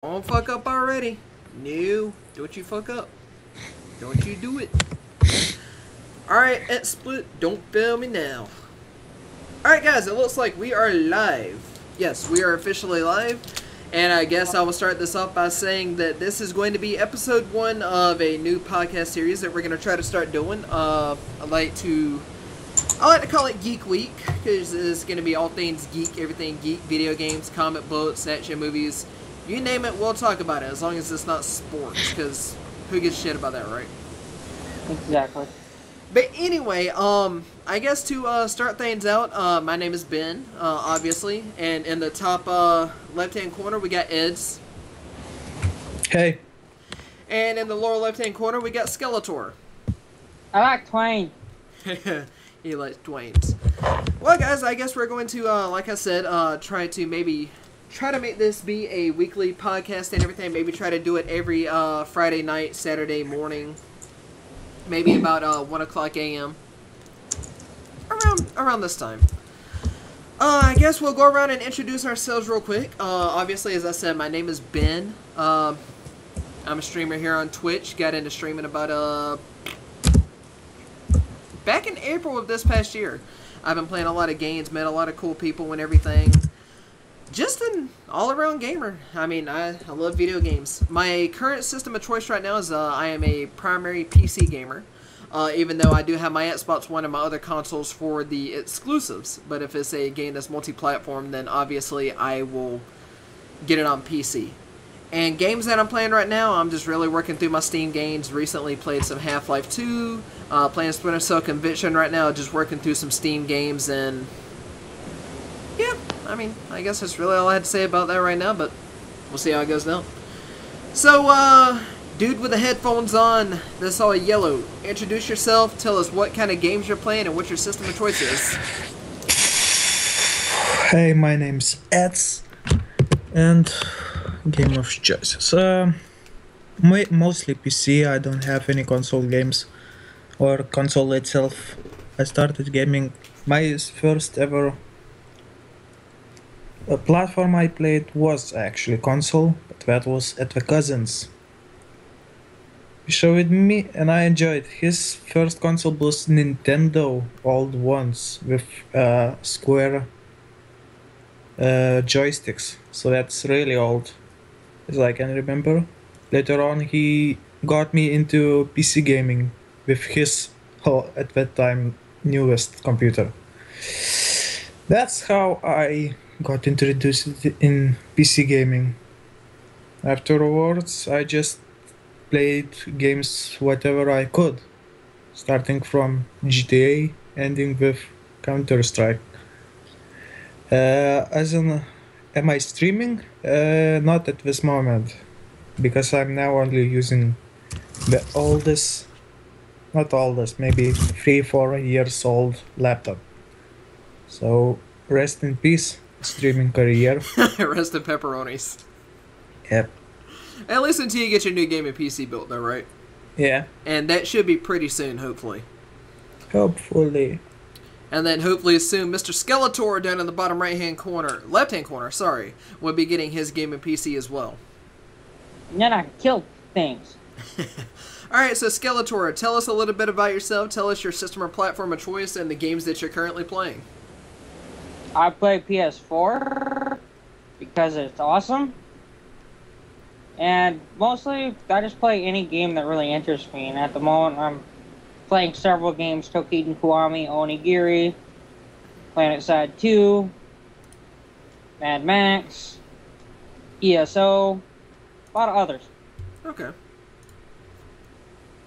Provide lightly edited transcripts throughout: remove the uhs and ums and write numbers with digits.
Don't fuck up already. No, don't you fuck up. Don't you do it. Alright, at Split, don't fail me now. Alright guys, it looks like we are live. Yes, we are officially live. And I guess I will start this off by saying that this is going to be episode 1 of a new podcast series that we're going to try to start doing. I like to call it Geek Week, because it's going to be all things geek, everything geek, video games, comic books, action movies. You name it, we'll talk about it, as long as it's not sports, because who gives a shit about that, right? Exactly. But anyway, I guess to start things out, my name is Ben, obviously, and in the top left-hand corner we got Eds. Hey. And in the lower left-hand corner we got Skeletor. I like Twain. He likes Twains. Well guys, I guess we're going to, like I said, try to make this be a weekly podcast and everything. Maybe try to do it every Friday night, Saturday morning. Maybe about 1 o'clock a.m. Around this time. I guess we'll go around and introduce ourselves real quick. Obviously, as I said, my name is Ben. I'm a streamer here on Twitch. Got into streaming about back in April of this past year. I've been playing a lot of games, met a lot of cool people and everything. Just an all-around gamer. I mean, I love video games. My current system of choice right now is I am a primary PC gamer. Even though I do have my Xbox One and my other consoles for the exclusives. But if it's a game that's multi-platform, then obviously I will get it on PC. And games that I'm playing right now, I'm just really working through my Steam games. Recently played some Half-Life 2. Playing Splinter Cell Conviction right now. Just working through some Steam games and... yeah, I mean, I guess that's really all I had to say about that right now, but we'll see how it goes now. So, dude with the headphones on, that's all yellow. Introduce yourself, tell us what kind of games you're playing and what your system of choice is. Hey, my name's Eds, and game of choices. Mostly PC. I don't have any console games or console itself. I started gaming. My first ever platform I played was actually console, but that was at the cousin's. He showed me and I enjoyed. His first console was Nintendo old ones with square joysticks, so that's really old as I can remember. Later on he got me into PC gaming with his, at that time, newest computer. That's how I got introduced in PC gaming. Afterwards, I just played games whatever I could, starting from GTA, ending with Counter-Strike. Am I streaming? Not at this moment, because I'm now only using the oldest, not oldest, maybe 3-4 years old laptop. So, rest in peace, streaming career. Rest in pepperonis. Yep. At least until you get your new gaming PC built though, right? Yeah. And that should be pretty soon, hopefully. Hopefully. And then hopefully soon, Mr. Skeletor down in the bottom right-hand corner, left-hand corner, sorry, will be getting his gaming PC as well. And then I kill things. Alright, so Skeletor, tell us a little bit about yourself. Tell us your system or platform of choice and the games that you're currently playing. I play PS4 because it's awesome. And mostly, I just play any game that really interests me. And at the moment, I'm playing several games. Tokido Kiwami, Onigiri, PlanetSide 2, Mad Max, ESO, a lot of others. Okay.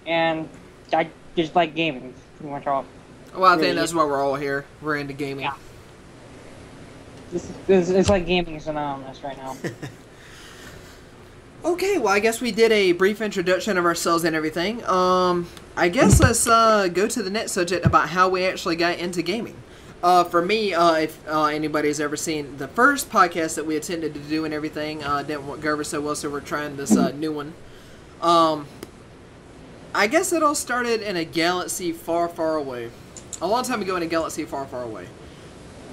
And I just like gaming, pretty much all. Well, I think that's why we're all here. We're into gaming. Yeah. It's like gaming is synonymous right now. Okay, well, I guess we did a brief introduction of ourselves and everything. I guess let's go to the next subject about how we actually got into gaming. For me, if anybody's ever seen the first podcast that we attended to do and everything, didn't go over so well, so we're trying this new one. I guess it all started in a galaxy far, far away. A long time ago in a galaxy far, far away.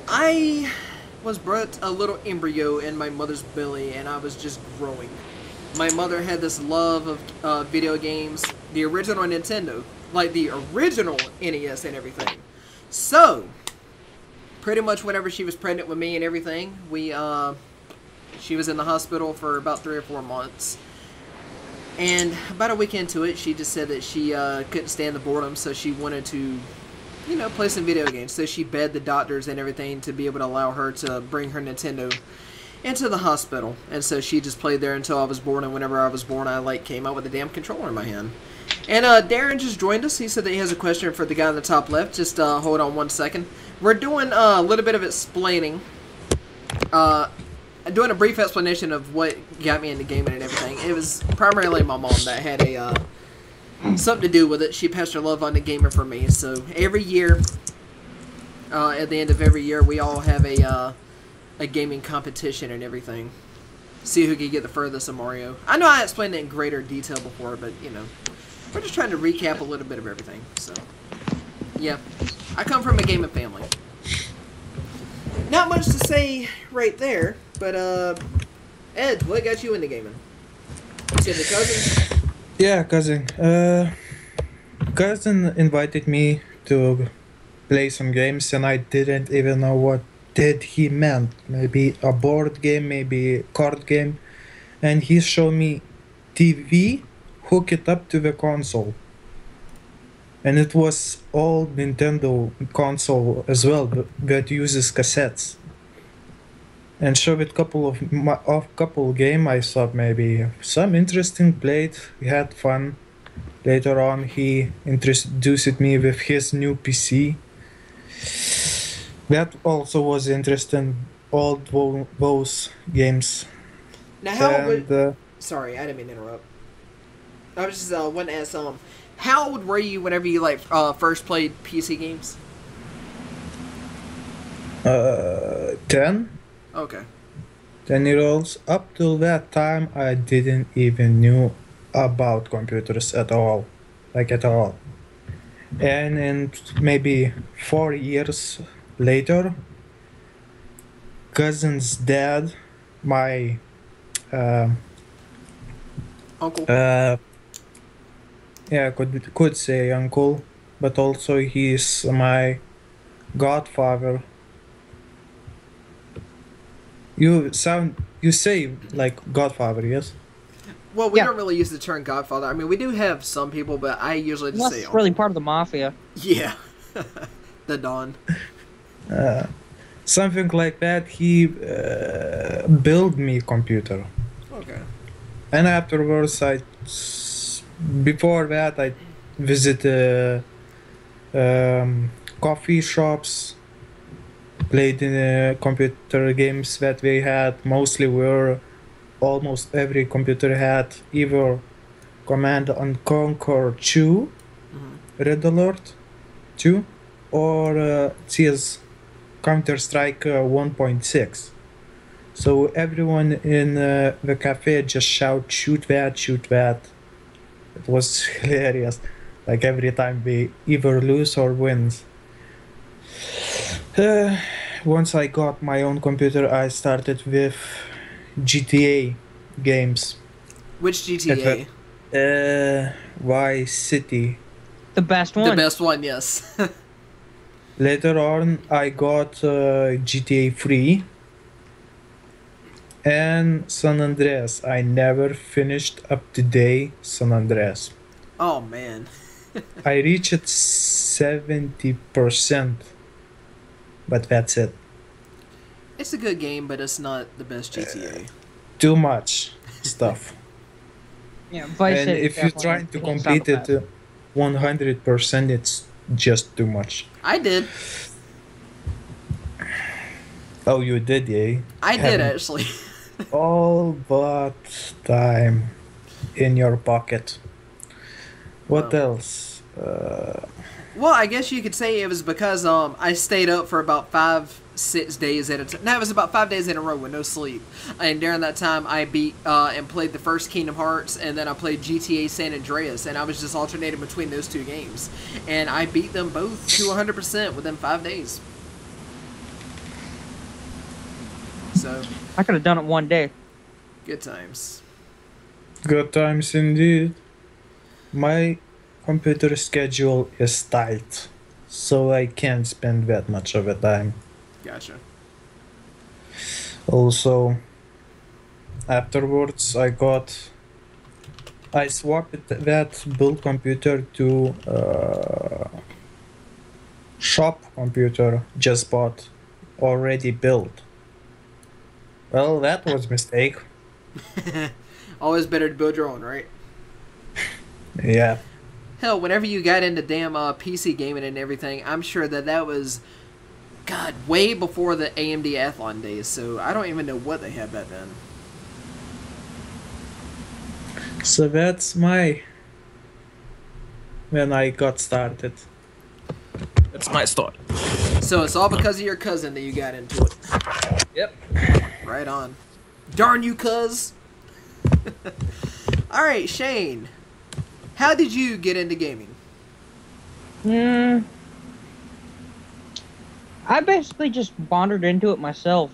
I was brought a little embryo in my mother's belly, and I was just growing. my mother had this love of video games, the original Nintendo, like the original NES and everything. So, pretty much whenever she was pregnant with me and everything, she was in the hospital for about 3 or 4 months. And about a week into it, she just said that she couldn't stand the boredom, so she wanted to, play some video games. So she begged the doctors and everything to be able to allow her to bring her Nintendo into the hospital. And so she just played there until I was born, and whenever I was born, I came out with a damn controller in my hand. And Darren just joined us. He said that he has a question for the guy on the top left. Just hold on 1 second. We're doing a little bit of explaining. Doing a brief explanation of what got me into gaming and everything. It was primarily my mom that had something to do with it. She passed her love on to gaming for me. So every year, at the end of every year, we all have a gaming competition and everything. See who can get the furthest in Mario. I know I explained it in greater detail before, but we're just trying to recap a little bit of everything. So yeah, I come from a gaming family. Not much to say right there, but Ed, what got you into gaming? You said the cousin? Yeah, cousin. Cousin invited me to play some games, and I didn't even know what did he meant. Maybe a board game, maybe a card game, and he showed me TV, hook it up to the console. And it was old Nintendo console as well, that uses cassettes. And showed it couple game. I thought maybe some interesting, played, we had fun. Later on, he introduced me with his new PC. That also was interesting. Old those games. Now, how sorry, I didn't mean to interrupt. I was just wanting to ask how old were you whenever you first played PC games? 10. Okay. 10-year-olds. Up till that time, I didn't even knew about computers at all, at all. And in maybe 4 years later, cousin's dad, my uncle. Yeah, could say uncle, but also he's my godfather. You say like godfather, yes? Well, we don't really use the term godfather. I mean, we do have some people, but I usually just say uncle. Really part of the mafia. Yeah. The Don. Something like that. He built me computer. Okay. And afterwards, before that, I visit coffee shops, played in computer games that we had. Mostly were almost every computer had either Command and Conquer 2, Red Alert 2, or CS Counter-Strike 1.6. So everyone in the cafe just shoot that, shoot that. It was hilarious. Like every time we either lose or wins. Once I got my own computer, I started with GTA games. Which GTA? Vice City. The best one. The best one, yes. Later on, I got GTA 3 and San Andreas. I never finished up to date San Andreas. Oh man. I reached 70%, but that's it. It's a good game, but it's not the best GTA. Too much stuff. Yeah, Vice And City if you're trying to complete it 100%, it's just too much. I did. Oh, you did, yeah? I did, actually. All but time in your pocket. What else? Well, I guess you could say it was because I stayed up for about 5-6 days at a time. No, it was about 5 days in a row with no sleep. And during that time, I beat and played the first Kingdom Hearts, and then I played GTA San Andreas, and I was just alternating between those two games. And I beat them both to 100% within 5 days. So I could have done it one day. good times. Good times indeed. My computer schedule is tight, so I can't spend that much of the time. Gotcha. Also, afterwards, I swapped that build computer to shop computer just bought, already built. Well, that was mistake. Always better to build your own, right? Yeah. Hell, whenever you got into damn PC gaming and everything, I'm sure that was, God, way before the AMD Athlon days, so I don't even know what they had back then. So that's when I got started. That's my story. So it's all because of your cousin that you got into it. Yep. Right on. Darn you, cuz. Alright, Shane. How did you get into gaming? I basically just wandered into it myself.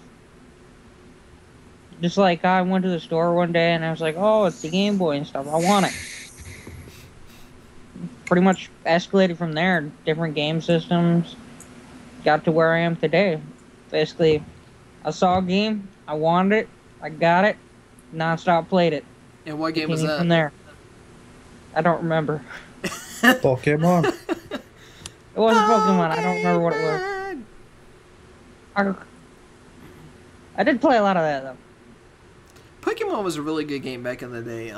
Just like I went to the store one day and I was like, oh, it's the Game Boy and stuff. I want it. Pretty much escalated from there. Different game systems. Got to where I am today. Basically, I saw a game. I wanted it. I got it. Non-stop played it. And what game was that? From there. I don't remember. Pokemon. It wasn't Pokemon. I don't remember what it was. I did play a lot of that, though. Pokemon was a really good game back in the day.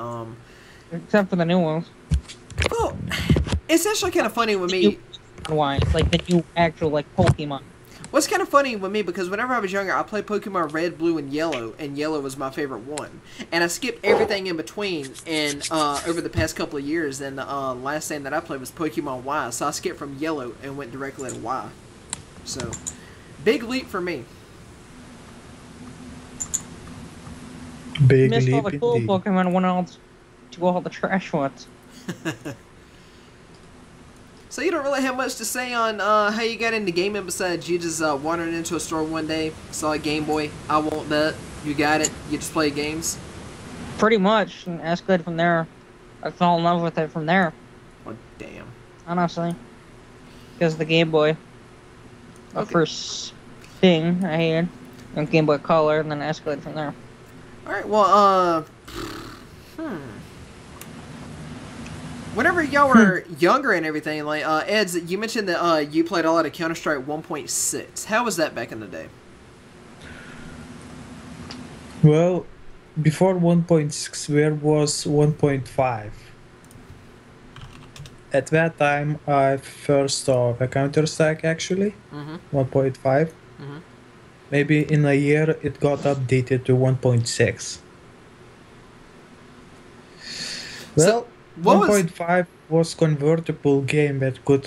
Except for the new ones. Well, it's actually kind of funny with me. Why? Like the new actual, like, Pokemon. What's kind of funny with me, because whenever I was younger, I played Pokemon Red, Blue, and Yellow was my favorite one. And I skipped everything in between, and over the past couple of years, and the last thing that I played was Pokemon Y, so I skipped from Yellow and went directly to Y. So, big leap for me. Big Missed all leap the cool indeed. Pokemon and went out to all the trash ones. So you don't really have much to say on how you got into gaming besides you just wandered into a store one day, saw a Game Boy, I want that, you got it, you just play games? Pretty much, and escalated from there. I fell in love with it from there, Oh, damn. honestly. Because of the Game Boy. The Okay. first thing I had. And Game Boy Color, and then escalated from there. Alright, well, whenever y'all were younger and everything, like, Eds, you mentioned that you played a lot of Counter-Strike 1.6. How was that back in the day? Well, before 1.6 there was 1.5. At that time, I first saw the Counter-Strike actually, 1.5. Maybe in a year it got updated to 1.6. Well, what was- 1.5 was convertible game that could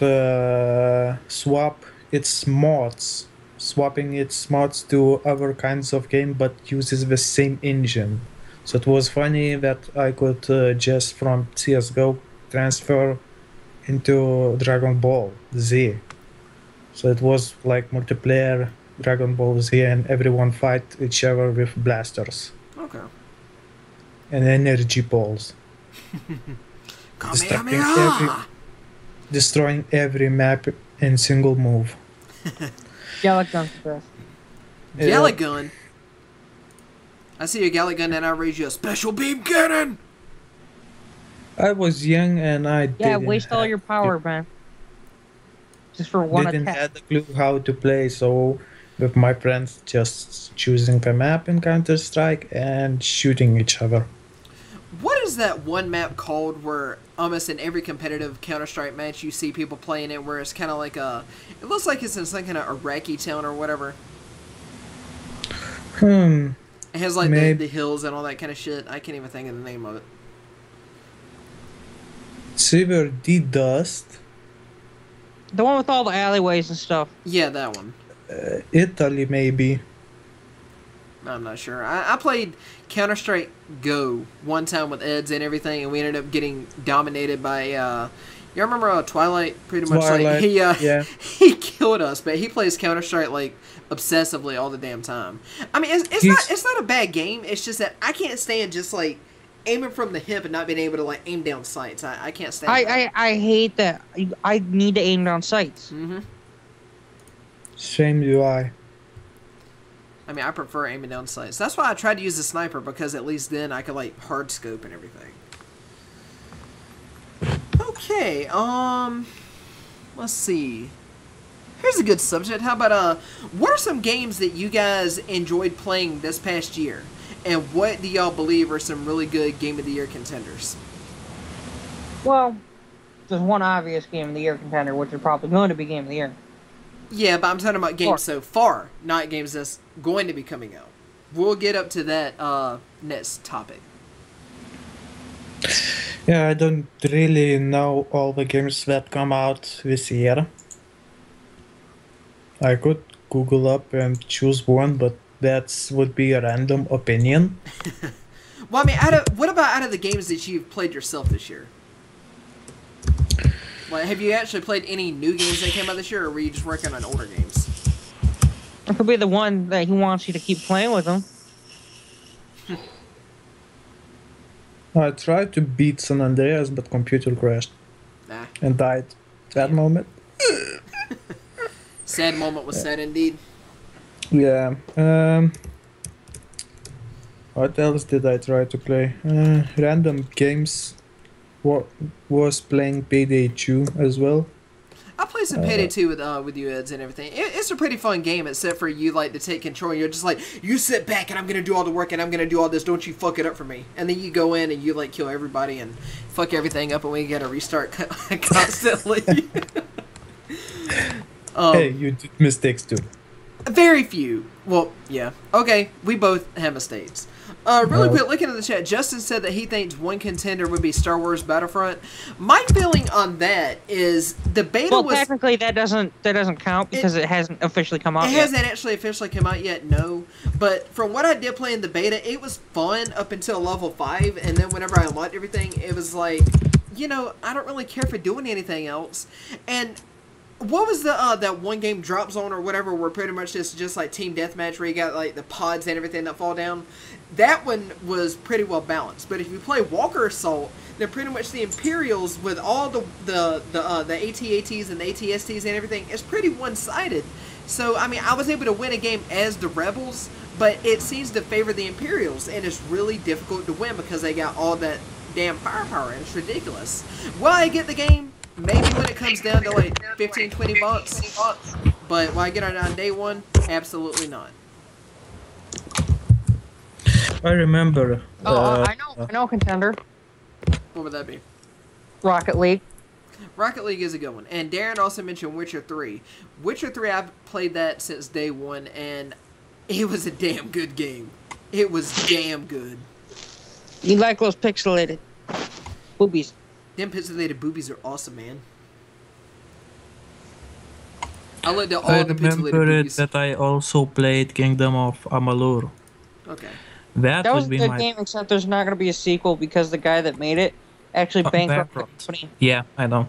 swap its mods, swapping its mods to other kinds of game, but uses the same engine. So it was funny that I could just from CS:GO transfer into Dragon Ball Z. So it was like multiplayer Dragon Ball Z, and everyone fight each other with blasters Okay. and energy balls. Kamehameha! Destroying every map in single move. Gallic Gun's the best. Gallic gun? I see a Gallic gun and I raise you a special beam cannon! I was young and I Yeah, didn't waste all have- your power, man. Just for one didn't attack. have a clue how to play, so with my friends just choosing the map in Counter-Strike and shooting each other. What is that one map called where almost in every competitive Counter-Strike match you see people playing it where it's kind of like a... It looks like it's in some kind of Iraqi town or whatever. It has like the hills and all that kind of shit. I can't even think of the name of it. Silver D-Dust. The one with all the alleyways and stuff. Yeah, that one. Italy, maybe. I'm not sure. I played Counter-Strike Go one time with Eds and everything, and we ended up getting dominated by... you remember Twilight? Pretty much Twilight, like yeah. he killed us, but he plays Counter-Strike like obsessively all the damn time. I mean, it's not a bad game. It's just that I can't stand just like aiming from the hip and not being able to like aim down sights. I can't stand that. I hate that. I need to aim down sights. Mm-hmm. Same UI. I mean, I prefer aiming down sights. That's why I tried to use the sniper, because at least then I could like hard scope and everything. Okay, let's see. Here's a good subject. How about what are some games that you guys enjoyed playing this past year, and what do y'all believe are some really good Game of the Year contenders? Well, there's one obvious Game of the Year contender, which is probably going to be Game of the Year. Yeah, but I'm talking about games so far, not games that's going to be coming out. We'll get up to that next topic. Yeah, I don't really know all the games that come out this year. I could Google up and choose one, but that would be a random opinion. Well, I mean, what about out of the games that you've played yourself this year? Like, have you actually played any new games that came out this year, or were you just working on older games? It could be the one that he wants you to keep playing with him. I tried to beat San Andreas, but computer crashed. Nah. And died. That moment. Sad moment was sad indeed. Yeah. What else did I try to play? Random games. Was playing Payday 2 as well. I played some Payday 2 with you, Eds, and everything. It's a pretty fun game, except for you like to take control. You're just like, you sit back and I'm going to do all the work and I'm going to do all this. Don't you fuck it up for me. And then you go in and you like kill everybody and fuck everything up, and we got to restart constantly. Hey, you did mistakes too. Very few. Well, yeah. Okay, we both have mistakes. Really quick, looking at the chat, Justin said that he thinks one contender would be Star Wars Battlefront. My feeling on that is the beta was... Well, technically that doesn't count because it hasn't officially come out yet. It hasn't actually officially come out yet, no. But from what I did play in the beta, it was fun up until level 5, and then whenever I unlocked everything, it was like, you know, I don't really care for doing anything else. And... what was the that one game, Drop Zone or whatever, where pretty much it's just like team deathmatch where you got like the pods and everything that fall down? That one was pretty well balanced. But if you play Walker Assault, then pretty much the Imperials with all the AT-ATs and the AT-STs and everything is pretty one-sided. So I mean, I was able to win a game as the Rebels, but it seems to favor the Imperials, and it's really difficult to win because they got all that damn firepower, and it's ridiculous. Will I get the game? Maybe when it comes down to like 15, 20 bucks. But will I get it on day one? Absolutely not. I remember. I know contender. What would that be? Rocket League. Rocket League is a good one. And Darren also mentioned Witcher 3. Witcher 3, I've played that since day one, and it was a damn good game. It was damn good. You like those pixelated boobies. Them pixelated boobies are awesome, man. I looked at all the pixelated boobies. That I also played Kingdom of Amalur. Okay. That was a good game, except there's not going to be a sequel because the guy that made it actually bankrupted the company. Yeah, I know.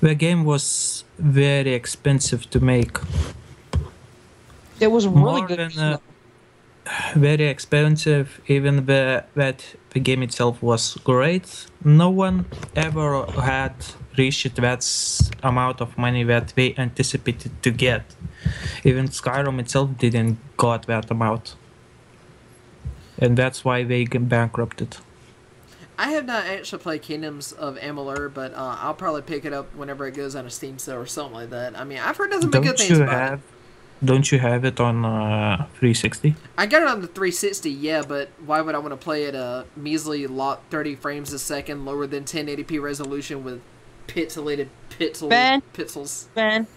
The game was very expensive to make. It was really good. Very expensive, even that the game itself was great. No one ever had reached that amount of money that they anticipated to get. Even Skyrim itself didn't got that amount. And that's why they get bankrupted. I have not actually played Kingdoms of Amalur, but I'll probably pick it up whenever it goes on a Steam sale or something like that. I mean, I've heard nothing but good things about it. Don't you have it on 360? I got it on the 360, yeah, but why would I want to play it a measly 30 frames a second, lower than 1080p resolution with pixelated pixels? Ben,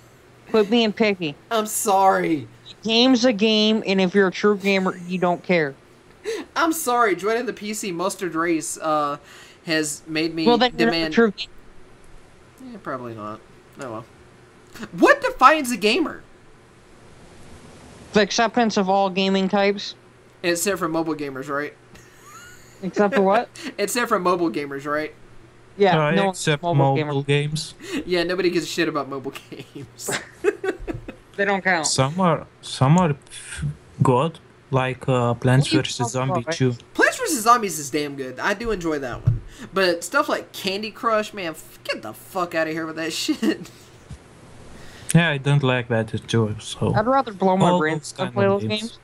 quit being picky. I'm sorry. Game's a game, and if you're a true gamer, you don't care. I'm sorry. Joining the PC mustard race has made me demand... True game. Yeah, probably not. Oh well. What defines a gamer? The acceptance of all gaming types. Except for mobile gamers, right? Except for what? Except for mobile gamers, right? Yeah, no, except mobile games. Yeah, nobody gives a shit about mobile games. They don't count. Some are good, like Plants vs. Zombie 2. Plants Plants vs. Zombies is damn good. I do enjoy that one. But stuff like Candy Crush, man, get the fuck out of here with that shit. Yeah, I don't like that too. So I'd rather blow my all brains those than kind play of those games.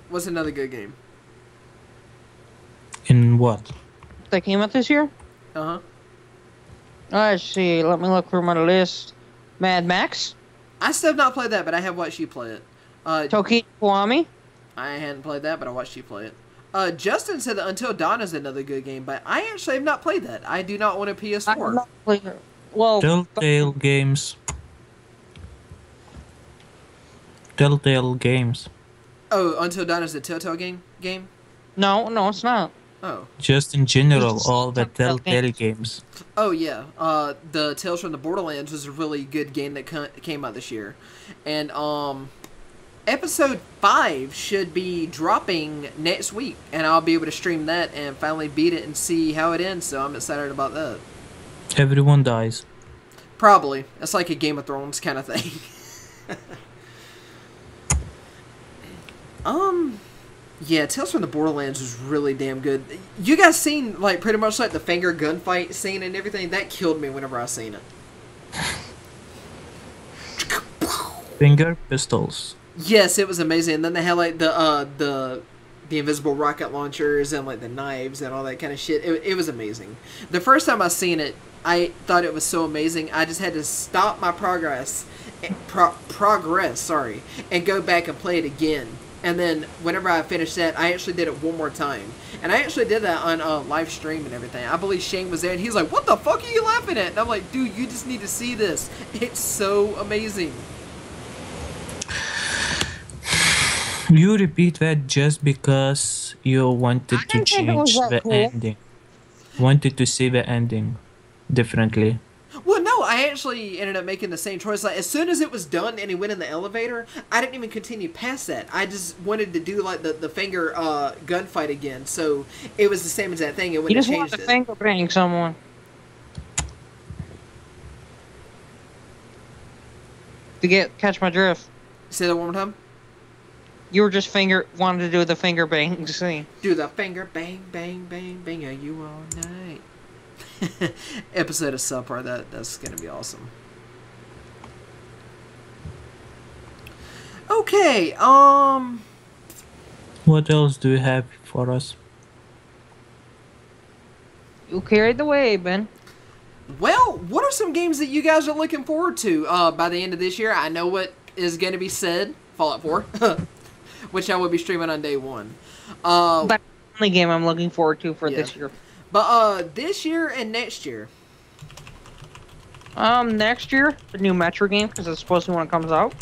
What's another good game? In what? That came out this year? Uh-huh. Let's see. Let me look through my list. Mad Max? I still have not played that, but I have watched you play it. Toki Kiwami? I hadn't played that, but I watched you play it. Justin said that Until Dawn is another good game, but I actually have not played that. I do not own a I have PS4. not played it. Well, Telltale Games. Telltale Games. Oh, Until Dawn is the Telltale game? no, it's not. Oh. Just in general, Just all the Telltale Telltale games. games. Oh, yeah. The Tales from the Borderlands was a really good game that came out this year. And, Episode 5 should be dropping next week, and I'll be able to stream that and finally beat it and see how it ends, so I'm excited about that. Everyone dies. Probably. It's like a Game of Thrones kind of thing. Yeah, Tales from the Borderlands was really damn good. You guys seen, like, pretty much, like, the finger gunfight scene and everything? That killed me whenever I seen it. Finger pistols. Yes, it was amazing. And then they had, like, the invisible rocket launchers and, like, the knives and all that kind of shit. It was amazing. The first time I seen it, I thought it was so amazing. I just had to stop my progress, and go back and play it again. And then whenever I finished that, I actually did it one more time. And I actually did that on live stream and everything. I believe Shane was there, and he's like, "What the fuck are you laughing at?" And I'm like, "Dude, you just need to see this. It's so amazing." You repeat that just because you wanted to didn't think it was change that the cool. ending. Wanted to see the ending differently. Well, no, I actually ended up making the same choice. Like, as soon as it was done and he went in the elevator, I didn't even continue past that. I just wanted to do, like, the finger gunfight again. So it was the same exact thing. It You wouldn't just have want changed to it. finger bang someone. To catch my drift. Say that one more time. You were just wanted to do the finger bang scene. Do the finger bang, bang, bang, bang, are you all night? Episode of Supper, that's gonna be awesome. Okay, What else do you have for us? You carried the way, Ben. well, what are some games that you guys are looking forward to by the end of this year? I know what is gonna be said, Fallout 4, which I will be streaming on day one. That's the only game I'm looking forward to for Yeah. this year. But this year and next year. Next year, the new Metro game, because it's supposed to be when it comes out.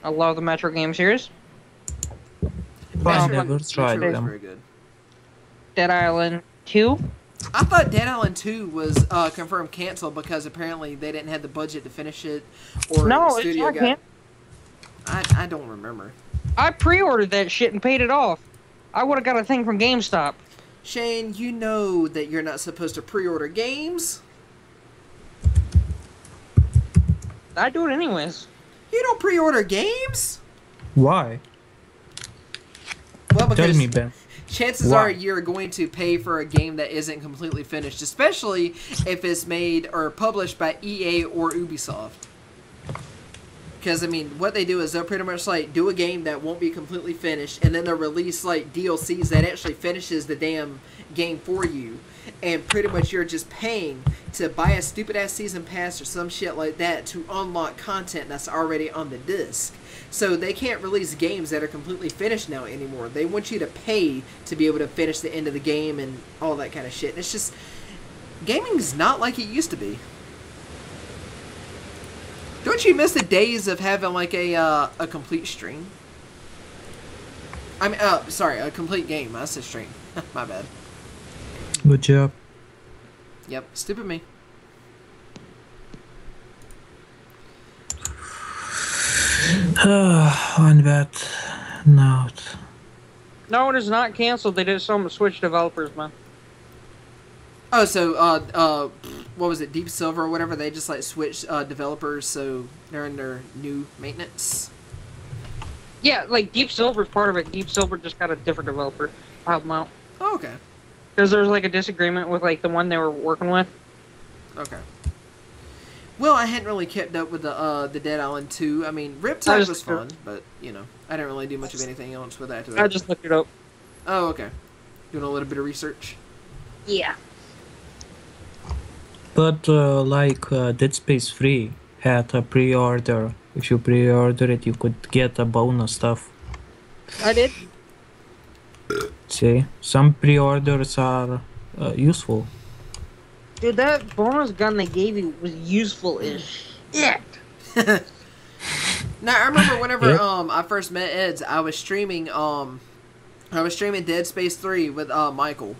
I love the Metro game series. I Metro- never tried Metro is them. very good. Dead Island 2. I thought Dead Island 2 was confirmed canceled because apparently they didn't have the budget to finish it, or No, the it's studio not got. I don't remember. I pre-ordered that shit and paid it off. I would have got a thing from GameStop. Shane, you know that you're not supposed to pre-order games. I do it anyways. You don't pre-order games? Why? Well, Tell because me, Ben. chances Why? are you're going to pay for a game that isn't completely finished, especially if it's made or published by EA or Ubisoft. Because, I mean, what they do is they'll pretty much, like, do a game that won't be completely finished, and then they'll release, like, DLCs that actually finishes the damn game for you. And pretty much you're just paying to buy a stupid-ass season pass or some shit like that to unlock content that's already on the disc. So they can't release games that are completely finished now anymore. They want you to pay to be able to finish the end of the game and all that kind of shit. And it's just... gaming's not like it used to be. Don't you miss the days of having, like, a complete stream? I mean, sorry, a complete game. I said stream. My bad. Good job. Yep, stupid me. On that note. No, it is not canceled. They did some Switch developers, man. Oh, so, what was it, Deep Silver or whatever? They just, like, switched developers, so they're in their new maintenance. Yeah, like Deep Silver's part of it. Deep Silver just got a different developer. help them out. Oh, okay. Because there was like a disagreement with like the one they were working with. Okay. Well, I hadn't really kept up with the Dead Island 2. I mean, Riptide was fun, but, you know, I didn't really do much of anything else with that. I just looked it up. Oh, okay. Doing a little bit of research. Yeah. But Dead Space 3 had a pre-order. If you pre-order it, you could get a bonus stuff. I did. See, some pre-orders are useful. Dude, that bonus gun they gave you was useful as shit. Now, I remember whenever Yep. I first met Eds, I was streaming Dead Space 3 with Michael.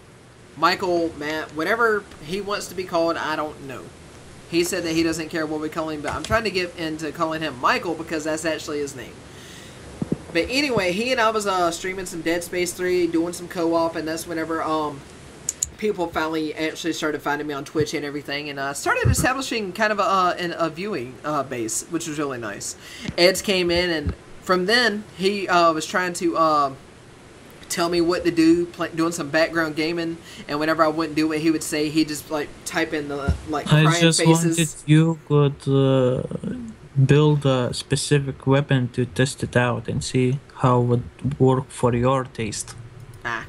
Michael, Matt, whatever he wants to be called, I don't know. He said that he doesn't care what we call him, but I'm trying to get into calling him Michael because that's actually his name. But anyway, he and I was streaming some Dead Space 3, doing some co-op, and that's whenever people finally actually started finding me on Twitch and everything, and started establishing kind of a viewing base, which was really nice. Eds came in, and from then, he was trying to tell me what to do, doing some background gaming, and whenever I wouldn't do what he would say, he'd just like type in the like I crying just wanted faces. you could build a specific weapon to test it out and see how it would work for your taste. Ah.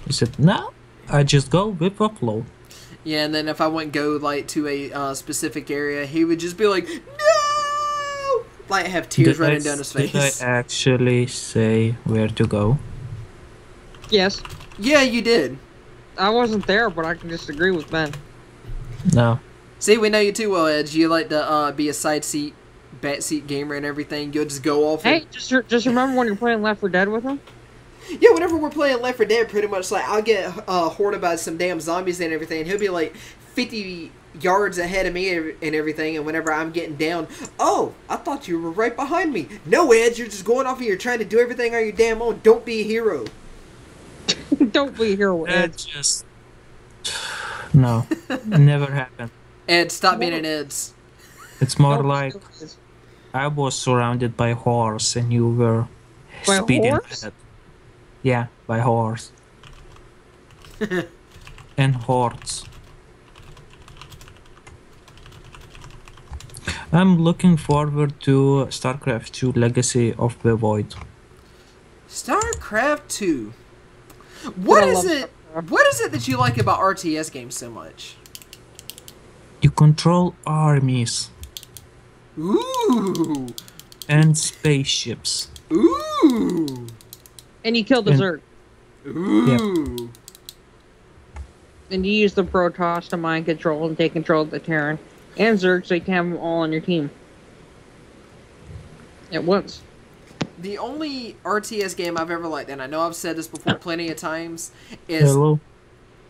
He said, no, I just go with upload. Yeah, and then if I wouldn't go like to a specific area, he would just be like, "No!" Like have tears running down his face. Did I actually say where to go? Yes. Yeah, you did. I wasn't there, but I can just agree with Ben. No. See, we know you too well, Edge. You like to be a side seat, back seat gamer and everything. You'll just go off. Hey, just remember when you're playing Left 4 Dead with him? Yeah, whenever we're playing Left 4 Dead, pretty much like I'll get hoarded by some damn zombies and everything, and he'll be like 50 yards ahead of me and everything, and whenever I'm getting down, oh, I thought you were right behind me. No, Edge, you're just going off and you're trying to do everything on your damn own. Don't be a hero. Don't be here with Ed. That just... No. Never happened. Ed, stop being an Ed's. It's more like I was surrounded by horse and you were By speeding horse? ahead. Yeah, by horse. And hordes. I'm looking forward to StarCraft 2 Legacy of the Void. StarCraft 2. What I is love it? StarCraft. What is it that you like about RTS games so much? You control armies Ooh, and spaceships. ooh, And you kill the And- Zerg. ooh. And you use the Protoss to mind control and take control of the Terran. And Zerg so you can have them all on your team. At once. The only RTS game I've ever liked, and I know I've said this before plenty of times, is Hello?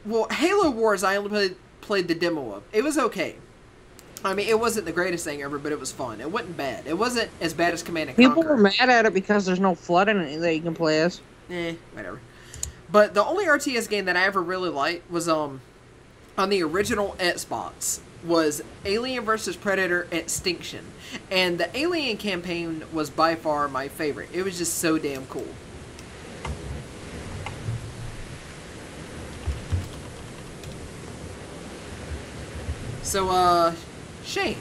well, Halo Wars. I only played the demo of. It was okay. I mean, it wasn't the greatest thing ever, but it was fun. It wasn't bad. It wasn't as bad as Command and People Conquer. were mad at it because there's no flood in it that you can play as. Whatever. But the only RTS game that I ever really liked was on the original Xbox was Alien vs Predator Extinction, and the Alien campaign was by far my favorite. It was just so damn cool. So, Shane,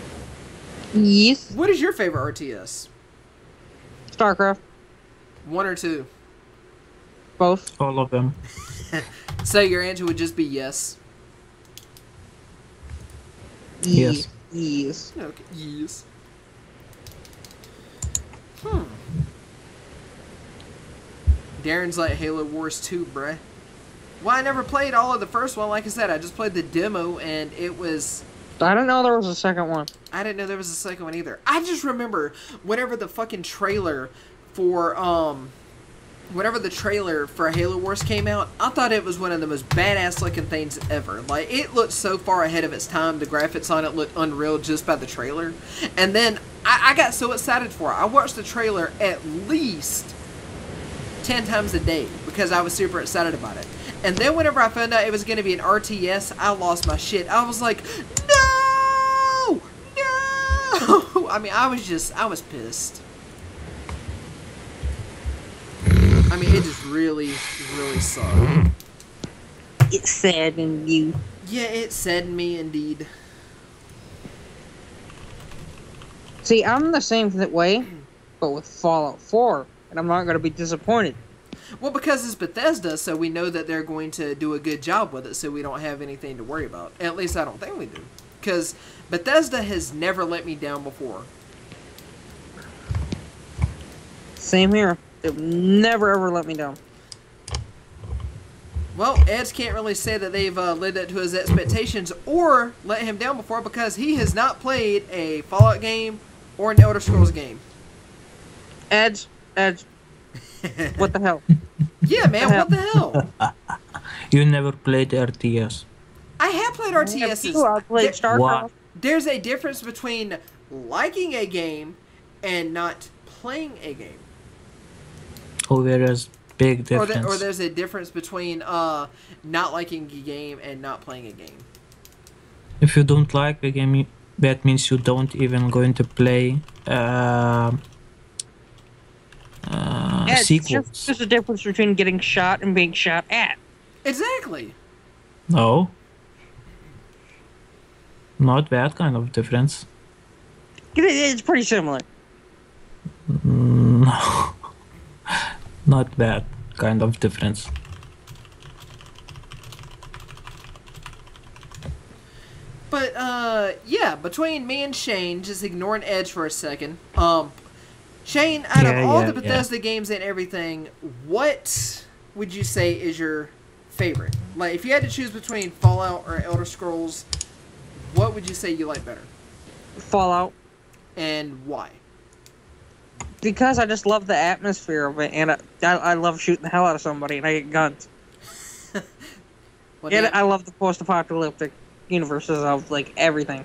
Yes. what is your favorite RTS? StarCraft. 1 or 2? Both. All of them. So your answer would just be yes. Yes. Yes. Okay, yes. Darren's like Halo Wars 2, bruh. Well, I never played all of the first one. Like I said, I just played the demo, and it was... I didn't know there was a second one. I didn't know there was a second one either. I just remember whenever the fucking trailer for, whenever the trailer for Halo Wars came out, I thought it was one of the most badass looking things ever. Like, it looked so far ahead of its time. The graphics on it looked unreal just by the trailer. And then I got so excited for it. I watched the trailer at least 10 times a day because I was super excited about it. And then whenever I found out it was going to be an RTS, I lost my shit. I was like, no! No! I mean, I was pissed. I mean, it just really, really suck. It's saddened you. Yeah, it saddened me indeed. See, I'm the same way, but with Fallout 4, and I'm not going to be disappointed. Well, because it's Bethesda, so we know that they're going to do a good job with it, so we don't have anything to worry about. At least I don't think we do. Because Bethesda has never let me down before. Same here. They've never ever let me down. Well, Eds can't really say that they've lived up to his expectations or let him down before because he has not played a Fallout game or an Elder Scrolls game. Eds, what the hell? Yeah, man, what the hell? You never played RTS. I have played RTSs. I played StarCraft. What? There's a difference between liking a game and not playing a game. Oh, there is big difference. Or there's a difference between not liking a game and not playing a game. If you don't like a game, that means you don't even going to play sequels. There's a difference between getting shot and being shot at. Exactly. No. Not that kind of difference. It's pretty similar. No. Not that kind of difference. But, yeah, between me and Shane, just ignoring Edge for a second, Shane, out of all the Bethesda games and everything, what would you say is your favorite? Like, if you had to choose between Fallout or Elder Scrolls, what would you say you like better? Fallout. And why? Because I just love the atmosphere of it, and I love shooting the hell out of somebody, and I get guns. And I love the post-apocalyptic universes of, like, everything.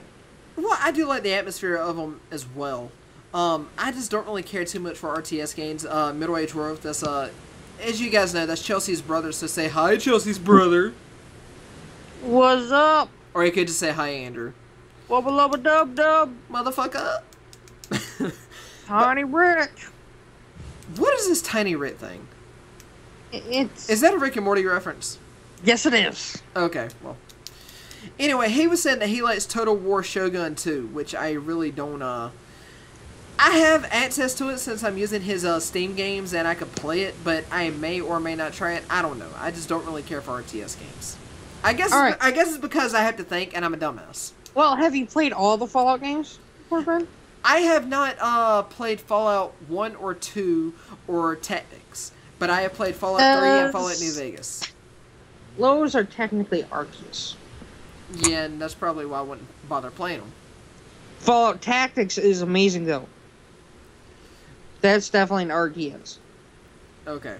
Well, I do like the atmosphere of them as well. I just don't really care too much for RTS games. Middle Age World, that's, as you guys know, that's Chelsea's brother, so say hi, Chelsea's brother. What's up? Or you could just say hi, Andrew. Wubba lubba dub dub. Motherfucker. Tiny Rick. What is this Tiny Rick thing? It's... Is that a Rick and Morty reference? Yes, it is. Okay, well. Anyway, he was saying that he likes Total War Shogun 2, which I really don't, I have access to it since I'm using his, Steam games, and I could play it, but I may or may not try it. I don't know. I just don't really care for RTS games. I guess it's because I have to think, and I'm a dumbass. Well, have you played all the Fallout games before, Ben? I have not, played Fallout 1 or 2 or Tactics, but I have played Fallout 3 and Fallout New Vegas. Those are technically RTS. Yeah, and that's probably why I wouldn't bother playing them. Fallout Tactics is amazing, though. That's definitely an RTS. Okay.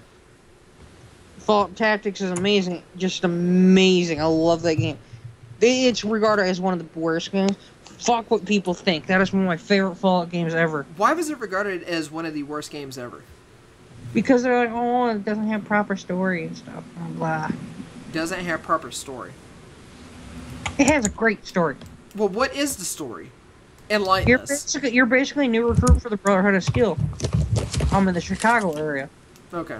Fallout Tactics is amazing. Just amazing. I love that game. It's regarded as one of the worst games. Fuck what people think. That is one of my favorite Fallout games ever. Why was it regarded as one of the worst games ever? Because they're like, oh, it doesn't have proper story and stuff. Blah. Doesn't have proper story. It has a great story. Well, what is the story? Enlighten us. You're basically a new recruit for the Brotherhood of Steel. I'm in the Chicago area. Okay.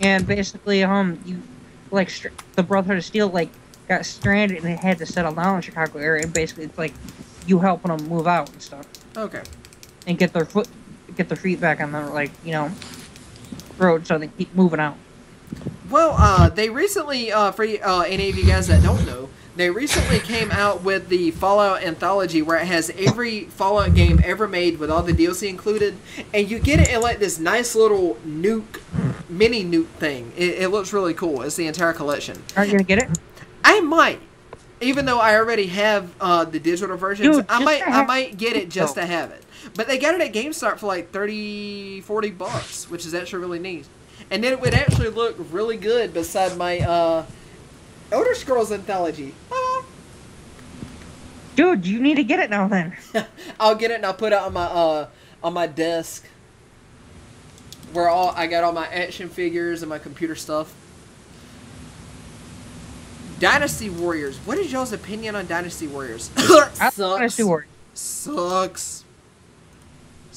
And basically, you, like, the Brotherhood of Steel, like, got stranded and they had to settle down in the Chicago area. And basically, it's like you helping them move out and stuff. Okay. And get their feet back on the, like, you know, road so they keep moving out. Well, they recently, for any of you guys that don't know, they recently came out with the Fallout Anthology where it has every Fallout game ever made with all the DLC included, and you get it in like this nice little mini nuke thing. It looks really cool. It's the entire collection. Aren't you gonna get it? I might, even though I already have the digital versions. Dude, I might get it just to have it. But they got it at GameStop for like $30-$40, which is actually really neat. And then it would actually look really good beside my Elder Scrolls Anthology. Dude, you need to get it now then. I'll get it and I'll put it on my desk where I got all my action figures and my computer stuff. Dynasty Warriors. What is y'all's opinion on Dynasty Warriors? Sucks. Dynasty Warriors. Sucks.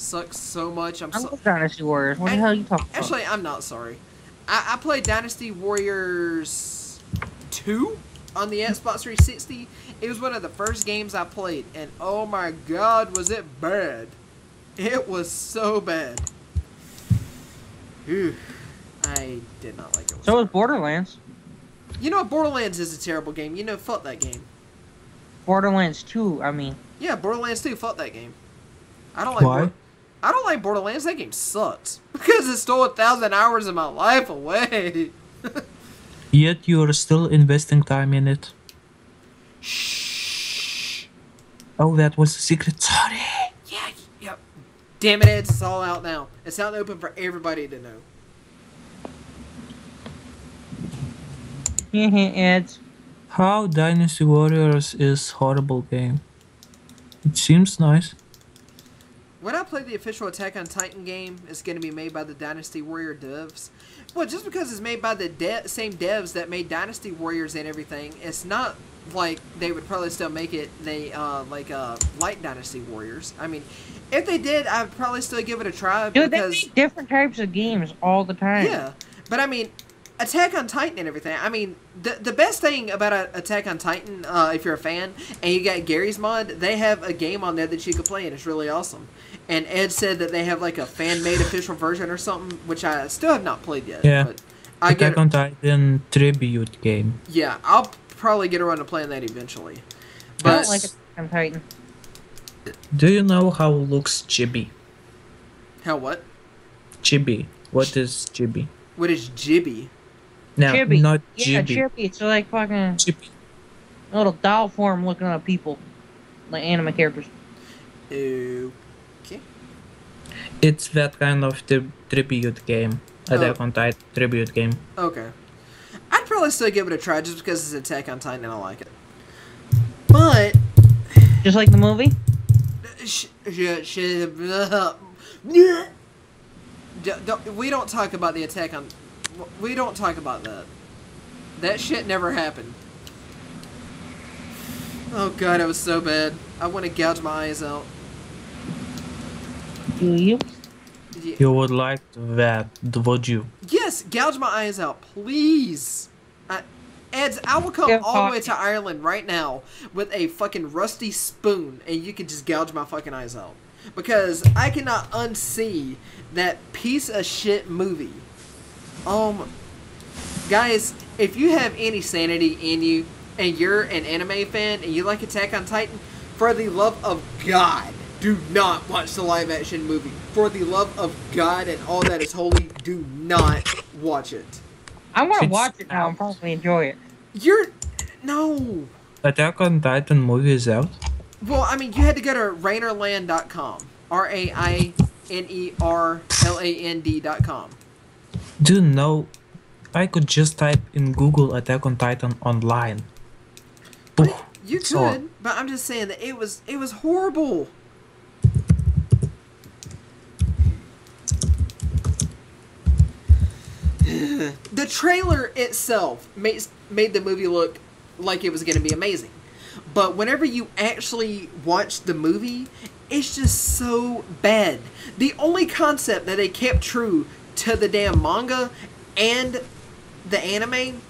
Sucks so much. I love Dynasty Warriors. What the hell are you talking about? Actually, I'm not sorry. I played Dynasty Warriors 2 on the Xbox 360. It was one of the first games I played, and oh my god, was it bad. It was so bad. Whew. I did not like it. So was Borderlands. You know, Borderlands is a terrible game. You know, fuck that game. Borderlands 2, I mean. Yeah, Borderlands 2, fuck that game. I don't Why? like I don't like Borderlands. That game sucks. Because it stole 1,000 hours of my life away. Yet you're still investing time in it. Shh. Oh, that was a secret. Sorry. Yeah, yep. Damn it, Eds, it's all out now. It's out and open for everybody to know. It's How Dynasty Warriors is horrible game. It seems nice. When I play the official Attack on Titan game, it's going to be made by the Dynasty Warrior devs. Well, just because it's made by the same devs that made Dynasty Warriors and everything, it's not like they would probably still make it like Dynasty Warriors. I mean, if they did, I'd probably still give it a try. dude, they because make different types of games all the time. yeah, but I mean, Attack on Titan and everything. I mean, the best thing about Attack on Titan, if you're a fan, and you got Gary's mod, they have a game on there that you can play, and it's really awesome. And Ed said that they have like a fan-made official version or something, which I still have not played yet. Yeah. But I get Attack on Titan tribute game. yeah, I'll probably get around to playing that eventually. I But don't like Attack on Titan. Do you know how looks chibi? how what? Chibi. What is chibi? What is Jibby? No, Chibi. not Yeah, chibi. Chibi. It's like fucking Chibi. little doll form looking at people. Like anime characters. Okay. It's that kind of tribute game. Attack on Titan tribute game. Okay. I'd probably still give it a try just because it's Attack on Titan and I like it. But Just like the movie? We don't talk about the attack on. We don't talk about that. That shit never happened. Oh god, it was so bad. I want to gouge my eyes out. Do you? You would like that, would you? Yes, gouge my eyes out, please. Eds, I will come all the way to Ireland right now with a fucking rusty spoon, and you can just gouge my fucking eyes out. Because I cannot unsee that piece of shit movie. Guys, if you have any sanity in you, and you're an anime fan, and you like Attack on Titan, for the love of God, do not watch the live action movie. For the love of God and all that is holy, do not watch it. I'm gonna It's watch it now and probably enjoy it. No. Attack on Titan movie is out. Well, I mean, you had to go to Rainerland.com. RAINERLAND.com. Do you know, I could just type in Google Attack on Titan online. But Oof, you so- could, but I'm just saying that it was horrible. The trailer itself made the movie look like it was going to be amazing. But whenever you actually watch the movie, it's just so bad. The only concept that they kept true to the damn manga and the anime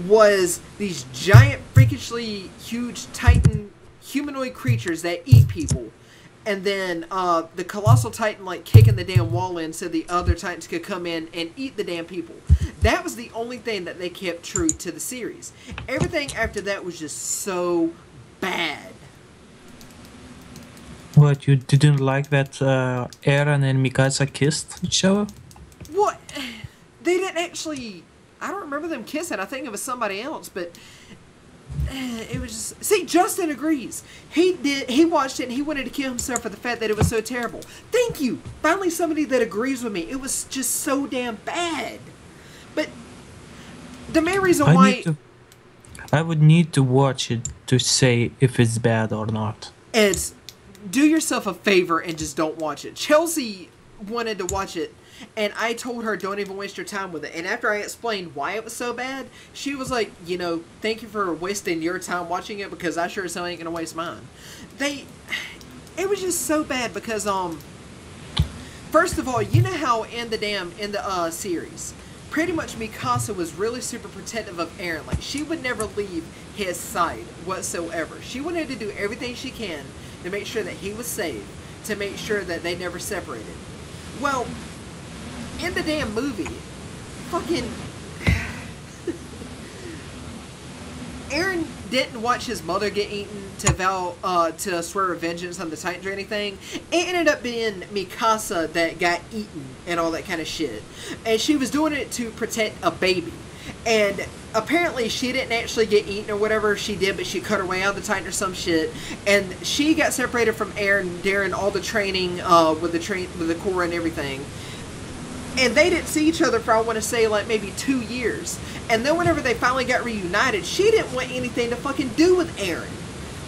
was these giant, freakishly huge Titan humanoid creatures that eat people. And then the colossal Titan like kicking the damn wall in so the other Titans could come in and eat the damn people. That was the only thing that they kept true to the series. Everything after that was just so bad. What, you didn't like that Eren and Mikasa kissed each other? What? They didn't actually... I don't remember them kissing. I think it was somebody else, but... It was just... See, Justin agrees. He watched it and he wanted to kill himself for the fact that it was so terrible. Thank you! Finally somebody that agrees with me. It was just so damn bad. But... The main reason why... I would need to watch it to say if it's bad or not. Is do yourself a favor and just don't watch it. Chelsea wanted to watch it, and I told her don't even waste your time with it. And after I explained why it was so bad, she was like, you know, thank you for wasting your time watching it because I sure as hell ain't gonna waste mine. It was just so bad because First of all, you know how in the series, pretty much Mikasa was really super protective of Eren. Like, she would never leave his side whatsoever. She wanted to do everything she can to make sure that he was safe, to make sure that they never separated. Well, in the damn movie, fucking Eren didn't watch his mother get eaten to swear vengeance on the Titans or anything. It ended up being Mikasa that got eaten and all that kind of shit. And she was doing it to protect a baby. And apparently she didn't actually get eaten or whatever she did, but she cut her way out of the Titan or some shit. And she got separated from Eren during all the training with the Korra and everything. And they didn't see each other for, I want to say, like, maybe 2 years. And then whenever they finally got reunited, she didn't want anything to fucking do with Eren.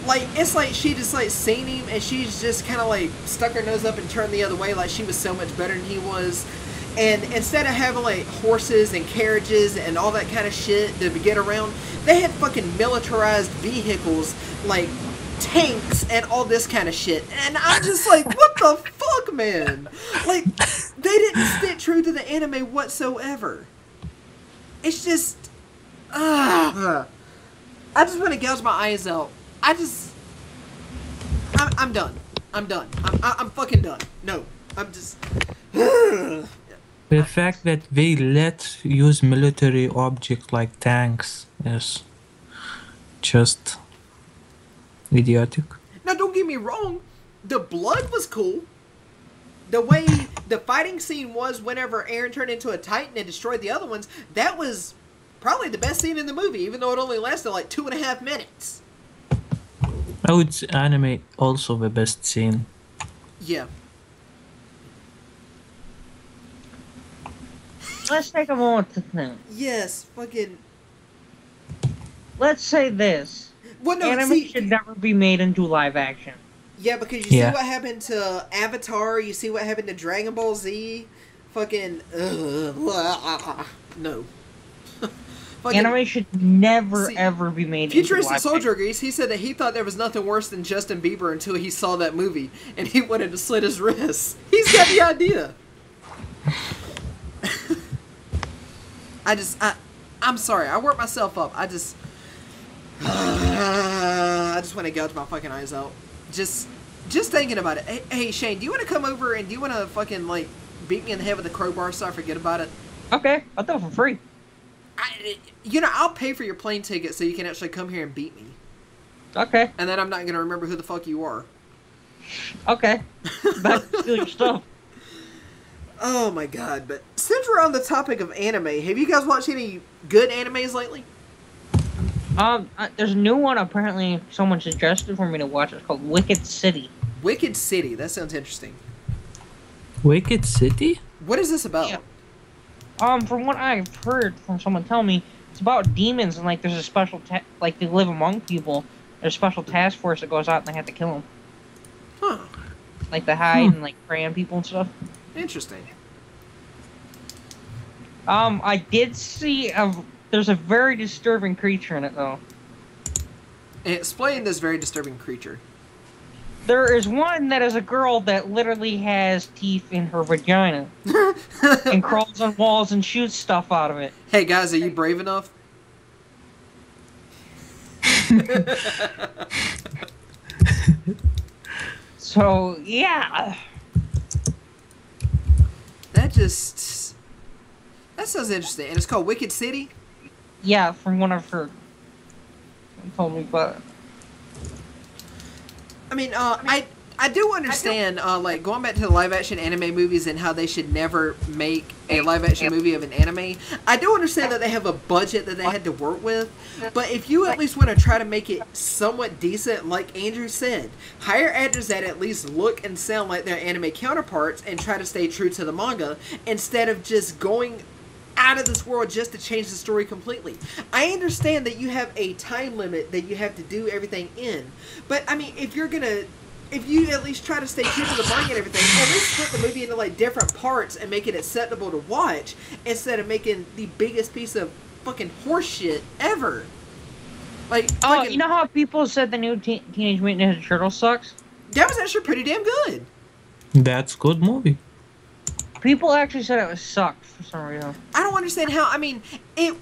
Like, it's like she just, like, seen him and she's just kind of, like, stuck her nose up and turned the other way like she was so much better than he was. And instead of having, like, horses and carriages and all that kind of shit to get around, they had fucking militarized vehicles, like tanks and all this kind of shit. And I'm just like, what the fuck, man? Like, they didn't stick true to the anime whatsoever. It's just, I just want to gouge my eyes out. I'm done. I'm done. I'm fucking done. No, I'm just. The fact that they let use military objects like tanks is just idiotic. Now, don't get me wrong. The blood was cool. The way the fighting scene was whenever Eren turned into a Titan and destroyed the other ones, that was probably the best scene in the movie, even though it only lasted like 2.5 minutes. I would animate also the best scene. Yeah. Let's take a moment to think. Yes, fucking. Let's say this. Well, no, Anime see, should never be made into live action. yeah, because you see what happened to Avatar, you see what happened to Dragon Ball Z, fucking, no. Fucking, Anime should never ever be made into live Futuristic action. Soldier agrees. He said that he thought there was nothing worse than Justin Bieber until he saw that movie, and he wanted to slit his wrists. He's got the idea. I'm sorry, I worked myself up. I just want to gouge my fucking eyes out. Just thinking about it. Hey, Shane, do you want to come over and do you want to fucking, like, beat me in the head with a crowbar so I forget about it? Okay, I'll do it for free. I'll pay for your plane ticket so you can actually come here and beat me. Okay. And then I'm not going to remember who the fuck you are. Okay. Back to steal your stuff. Oh my god, but since we're on the topic of anime, have you guys watched any good animes lately? There's a new one apparently someone suggested for me to watch. It's called Wicked City. Wicked City, that sounds interesting. Wicked City? What is this about? Yeah. From what I've heard from someone tell me, it's about demons and, like, there's a special like, they live among people. There's a special task force that goes out and they have to kill them. Huh. Like, they hide and, like, prey on people and stuff. Interesting. I did see there's a very disturbing creature in it, though. Explain this very disturbing creature. There is one that is a girl that literally has teeth in her vagina. And crawls on walls and shoots stuff out of it. Hey guys, are you brave enough? So, yeah. That sounds interesting. And it's called Wicked City? Yeah, from what I've heard. Someone told me about it. I mean, I do understand, like, going back to the live-action anime movies and how they should never make a live-action movie of an anime. I do understand that they have a budget that they had to work with, but if you at least want to try to make it somewhat decent, like Andrew said, hire actors that at least look and sound like their anime counterparts and try to stay true to the manga, instead of just going out of this world just to change the story completely. I understand that you have a time limit that you have to do everything in, but I mean, if you at least try to stay true to the manga and everything, at least split the movie into, like, different parts and make it acceptable to watch, instead of making the biggest piece of fucking horse shit ever. Like, fucking, you know how people said the new Teenage Mutant Ninja Turtles sucks? that was actually pretty damn good. That's good movie. People actually said it was sucked for some reason. I don't understand how. I mean, it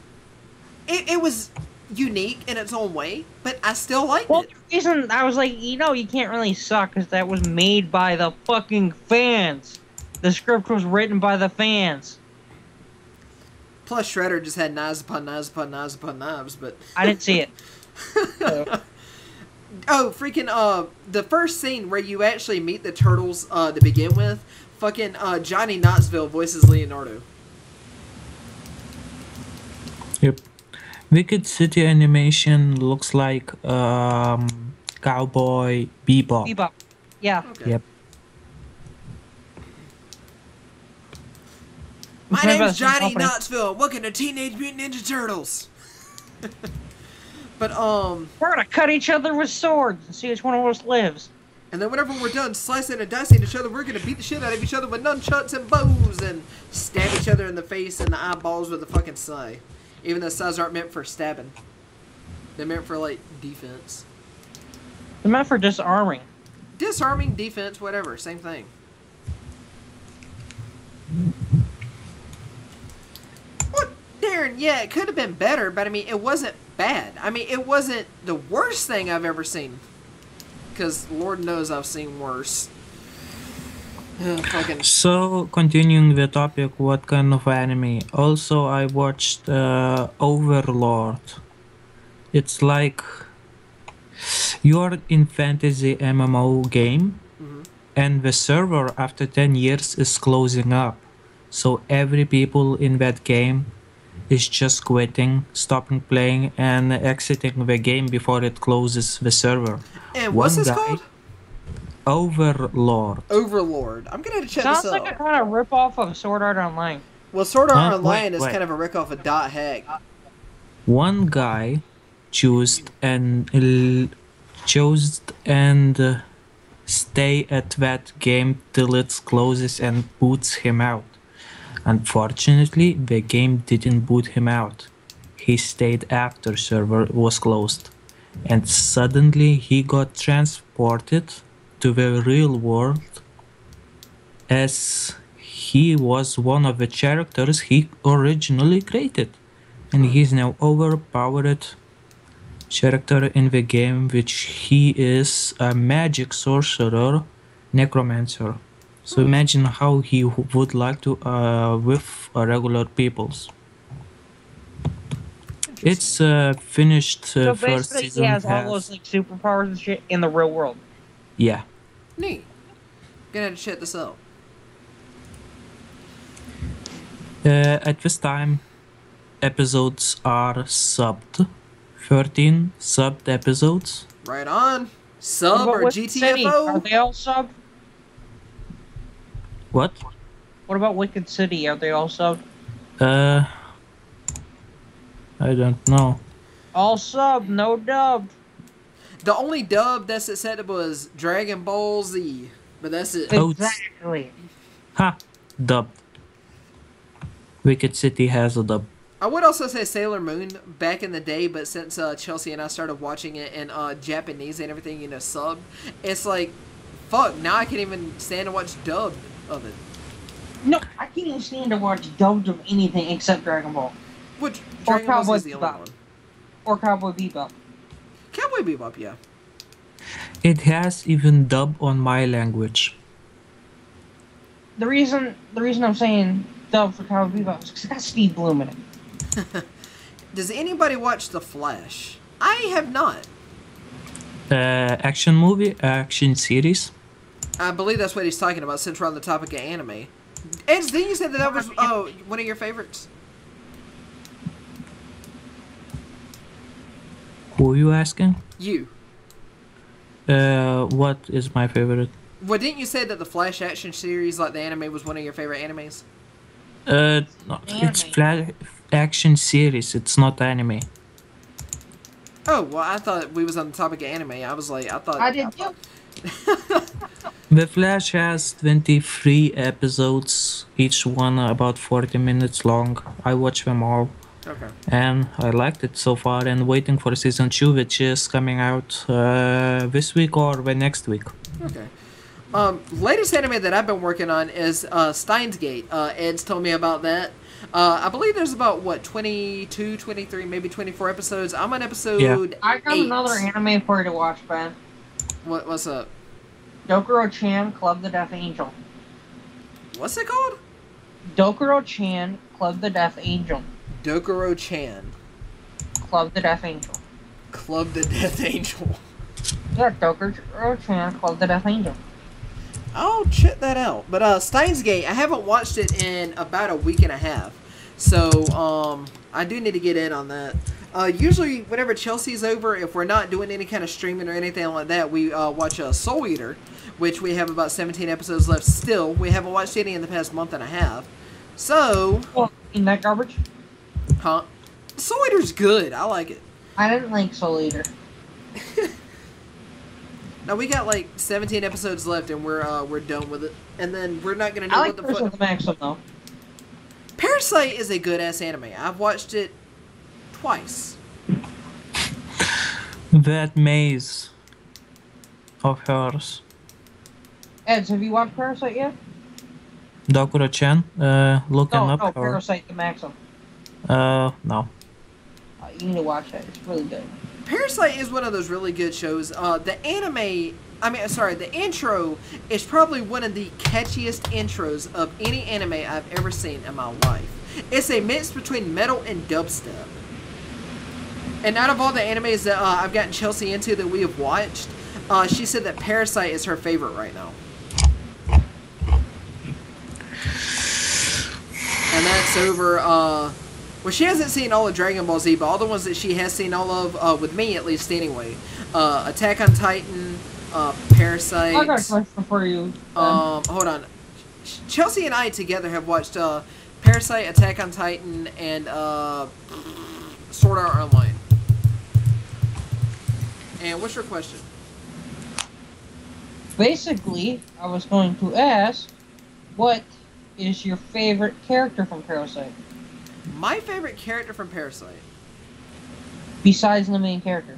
was unique in its own way, but I still liked Well, it. the reason I was like, you can't really suck because that was made by the fucking fans. The script was written by the fans. Plus, Shredder just had knives upon knives upon knives upon knives, but... I didn't see it. Oh, freaking, the first scene where you actually meet the Turtles, to begin with, fucking, Johnny Knoxville voices Leonardo. Yep. Wicked City animation looks like Cowboy Bebop. Bebop. Yeah. Okay. Yep. My It's made by name's the same Johnny company. Knoxville. Welcome to Teenage Mutant Ninja Turtles. But, We're gonna cut each other with swords and see which one of us lives. and then whenever we're done slicing and dicing each other, we're gonna beat the shit out of each other with nunchucks and bows and stab each other in the face and the eyeballs with a fucking sai. Even though sais aren't meant for stabbing. They're meant for, like, defense. They're meant for disarming. Disarming, defense, whatever. Same thing. Well, Darren, yeah, it could have been better, but I mean, it wasn't bad. I mean, it wasn't the worst thing I've ever seen. Because Lord knows I've seen worse. Fucking... So, continuing the topic, what kind of anime? Also, I watched Overlord. It's like you're in fantasy MMO game, and the server after 10 years is closing up. So every people in that game is just quitting, stopping playing, and exiting the game before it closes the server. And what's this called? Overlord. Overlord. I'm gonna have to check Sounds this like a out. kind of ripoff of Sword Art Online. Well, Sword Art Huh? Online is Wait. kind of a ripoff of Dot Hack. One guy chose and stay at that game till it closes and boots him out. Unfortunately, the game didn't boot him out. He stayed after server was closed, and suddenly he got transported to the real world as he was one of the characters he originally created, and he's now overpowered character in the game, which he is a magic sorcerer necromancer. So imagine how he would like to with regular peoples. It's finished So first basically, season he has all those like superpowers and shit in the real world. yeah. Neat. Gonna have to check this out. At this time, episodes are subbed. 13 subbed episodes. Right on. Sub What or about Wicked City? Are GTFO? they all subbed? What? What about Wicked City? Are they all subbed? I don't know. All subbed, no dubbed. The only dub that's acceptable is Dragon Ball Z. But that's it. Oh, Exactly. Ha! Dubbed. Wicked City has a dub. I would also say Sailor Moon back in the day, but since Chelsea and I started watching it in Japanese and everything, subbed, it's like, fuck, now I can't even stand to watch dubbed of it. No, I can't even stand to watch dubbed of anything except Dragon Ball. Which Or Dragon Ball Z Cowboy is the only Bebop. one. Or Cowboy Bebop. Cowboy Bebop, yeah. It has even dub on my language. The reason I'm saying dub for Cowboy Bebop is because it got Steve Bloom in it. Does anybody watch The Flash? I have not. Action movie, action series. I believe that's what he's talking about since we're on the topic of anime. Ed, didn't you say that was one of your favorites? Who are you asking? You. What is my favorite? Well, didn't you say that the Flash action series, like the anime, was one of your favorite animes? No, it's action series. It's not anime. Oh, well, I thought we was on the topic of anime. I was like, I thought... I did too. The Flash has 23 episodes, each one about 40 minutes long. I watched them all, Okay. and I liked it so far. And waiting for season 2, which is coming out this week or the next week. Okay. Latest anime that I've been working on is Steins Gate. Ed's told me about that. I believe there's about, what, 22, 23, maybe 24 episodes. I'm on episode I got 8. another anime for you to watch, Ben. What's up? Dokuro-chan Club the Death Angel. What's it called? Dokuro-chan Club the Death Angel. Dokuro-chan. Club the Death Angel. Club the Death Angel. Yeah, Dokuro-chan Club the Death Angel. I'll check that out. But Steins Gate, I haven't watched it in about a week and a half. So, I do need to get in on that. Usually, whenever Chelsea's over, if we're not doing any kind of streaming or anything like that, we watch Soul Eater, which we have about 17 episodes left still. We haven't watched any in the past month and a half. So... Well, in that garbage? Huh? Soul Eater's good. I like it. I didn't like Soul Eater. Now, we got like 17 episodes left, and we're done with it. And then we're not going to know I like what the fuck... the Maxim, though. Parasite is a good-ass anime. I've watched it twice. That maze of hers. Eds, have you watched Parasite yet? Dokuro-chan, looking up No, her. Parasite the Maxim. No. You need to watch that. It's really good. Parasite is one of those really good shows. The intro is probably one of the catchiest intros of any anime I've ever seen in my life. It's a mix between metal and dubstep. And out of all the animes that I've gotten Chelsea into that we have watched, she said that Parasite is her favorite right now. And that's over, well, she hasn't seen all of Dragon Ball Z, but all the ones that she has seen all of, with me at least anyway. Attack on Titan, Parasite. I got a question for you. Hold on. Chelsea and I together have watched Parasite, Attack on Titan, and Sword Art Online. And what's your question? Basically, I was going to ask, what is your favorite character from Parasite? My favorite character from Parasite? Besides the main character.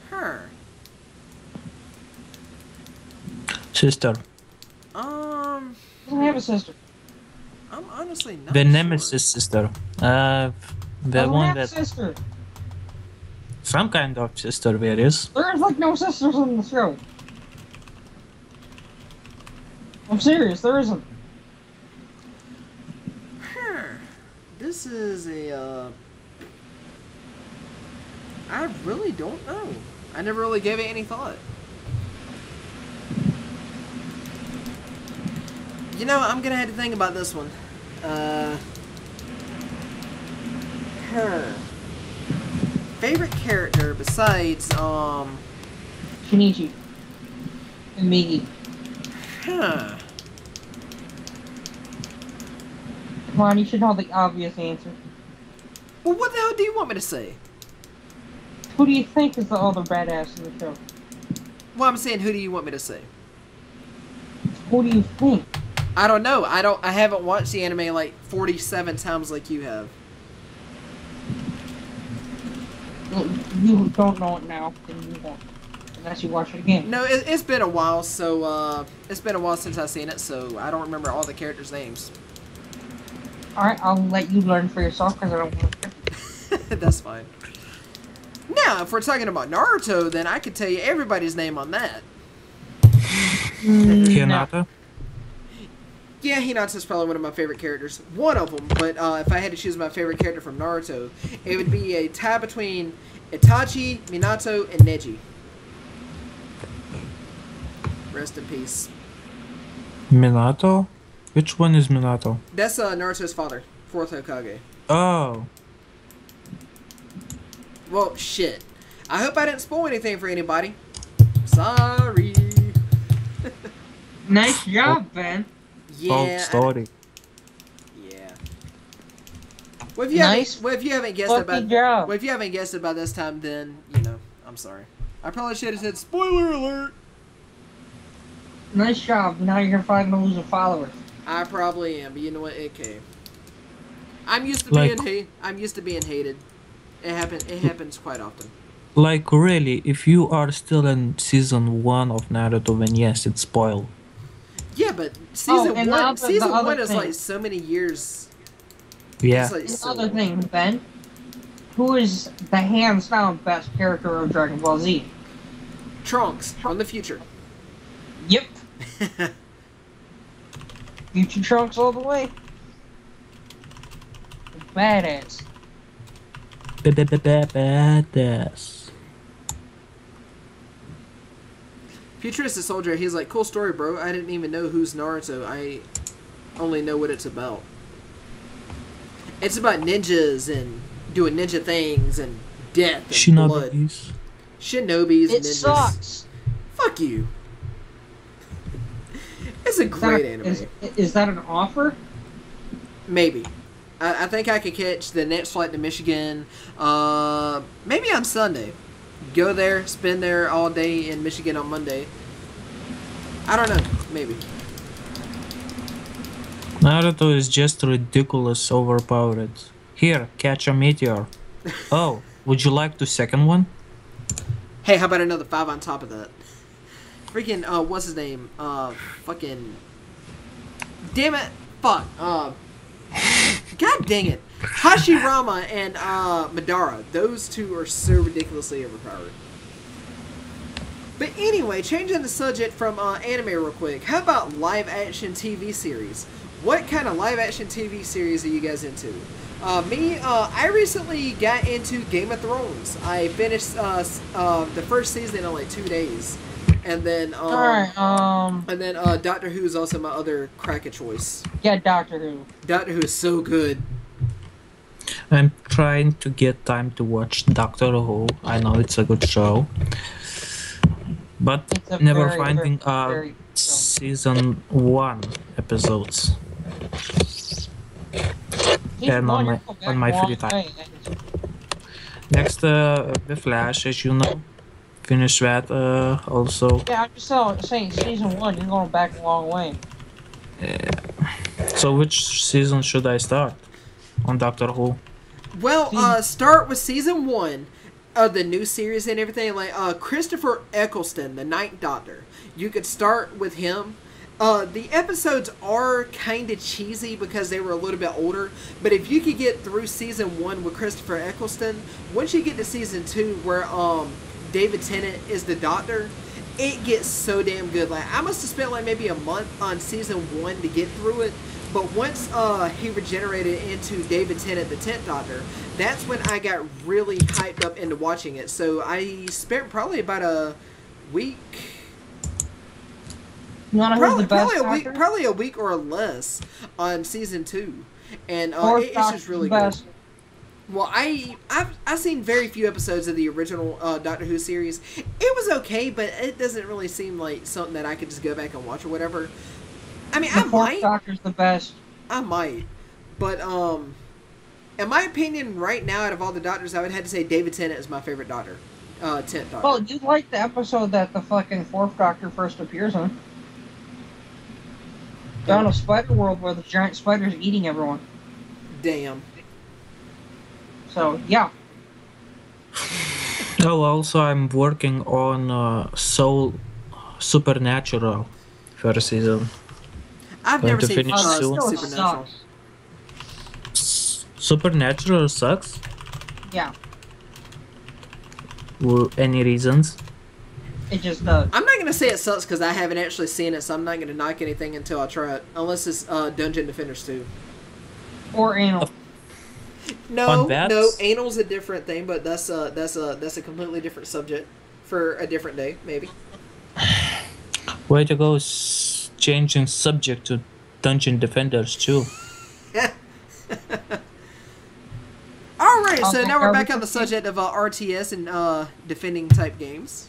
Her. Sister. Doesn't have a sister. I'm honestly not The sure. Nemesis sister. The Doesn't one have a that... sister. Some kind of sister there is. There's like no sisters in the show. I'm serious, there isn't. This is a, I really don't know. I never really gave it any thought. You know, I'm gonna have to think about this one. Her favorite character besides, Shinichi. And Migi. huh. Come on, you should know the obvious answer. Well, what the hell do you want me to say? Who do you think is the other badass in the show? Well, I'm saying, who do you want me to say? Who do you think? I don't know. I haven't watched the anime like 47 times like you have. You don't know it now, then you won't. Unless you watch it again. No, it's been a while, so, it's been a while since I've seen it, so I don't remember all the characters' names. Alright, I'll let you learn for yourself because I don't want to. That's fine. Now, if we're talking about Naruto, then I could tell you everybody's name on that. Hinata. Yeah, Hinata's probably one of my favorite characters. One of them, but if I had to choose my favorite character from Naruto, it would be a tie between Itachi, Minato, and Neji. Rest in peace. Minato? Which one is Minato? That's Naruto's father, 4th Hokage. Oh. Well, shit. I hope I didn't spoil anything for anybody. Sorry. Nice job, Ben. Yeah. Old story. Yeah. Well, if you haven't guessed fucking about job. well, if you haven't guessed about this time, then you know, I'm sorry. I probably should have said spoiler alert. Nice job. Now you're probably gonna lose a follower. I probably am, but you know what? Okay. I'm used to Like- being hated. It happens quite often. Like really, if you are still in season 1 of Naruto, then yes, it's spoiled. Yeah, but Oh, and the season other one is thing. like so many years. Yeah. It's like so Another long. thing, Ben. Who is the hands down best character of Dragon Ball Z? Trunks from the future. Yep. Future Trunks all the way. Badass. Badass. Futuristic Soldier, he's like, cool story, bro. I didn't even know who's Naruto. I only know what it's about. It's about ninjas and doing ninja things and death and blood. Shinobis. Shinobis, It ninjas. sucks. Fuck you. It's a great anime. Is that an offer? Maybe. I think I could catch the next flight to Michigan. Maybe on Sunday. Go there, spend there all day in Michigan on Monday. I don't know. Maybe. Naruto is just ridiculous overpowered. Here, catch a meteor. Oh, would you like the second one? Hey, how about another 5 on top of that? Freaking, what's his name? Fucking... Damn it! Fuck. God dang it. Hashirama and, Madara. Those two are so ridiculously overpowered. But anyway, changing the subject from, anime real quick. How about live-action TV series? What kind of live-action TV series are you guys into? I recently got into Game of Thrones. I finished, the first season in like 2 days. And then, Alright, and then, Doctor Who is also my other crack of choice. yeah, Doctor Who. Doctor Who is so good. I'm trying to get time to watch Doctor Who. I know it's a good show. But It's a never very, finding very good show. season 1 episodes. And on my free time. Next, The Flash, as you know. Finish that also. Yeah, I'm just saying, season 1, you're going back a long way. So which season should I start on Doctor Who? Well, start with season 1 of the new series and everything. Like, Christopher Eccleston, the Ninth Doctor. You could start with him. The episodes are kind of cheesy because they were a little bit older. But if you could get through season 1 with Christopher Eccleston, once you get to season 2 where, David Tennant is the Doctor, it gets so damn good. Like, I must have spent like maybe a month on season 1 to get through it. But once he regenerated into David Tennant, the 10th Doctor, that's when I got really hyped up into watching it. So I spent probably about a week, You wanna know who's the best probably a week or less on season 2, and Fourth it's just Doctor's really the good. best. Well, I've seen very few episodes of the original Doctor Who series. It was okay, but it doesn't really seem like something that I could just go back and watch or whatever. I mean, The I Fourth might, Doctor's the best. but in my opinion, right now, out of all the Doctors, I would have to say David Tennant is my favorite Doctor, 10th Doctor. Well, you like the episode that the fucking Fourth Doctor first appears in. Down a spider world where the giant spider's eating everyone. Damn. So, yeah. Oh, also I'm working on Soul Supernatural first season. I've Going never to seen finish soon. Still Supernatural. sucks. Supernatural sucks? Yeah, Any reasons? it just does. I'm not gonna say it sucks because I haven't actually seen it, so I'm not gonna knock anything until I try it, unless it's Dungeon Defenders 2. Or anal. No, On that? no, anal's a different thing, but that's a completely different subject for a different day, maybe. Way to go, changing subject to Dungeon Defenders too. All right, so Okay, now we're are back we on the confused? subject of RTS and defending type games.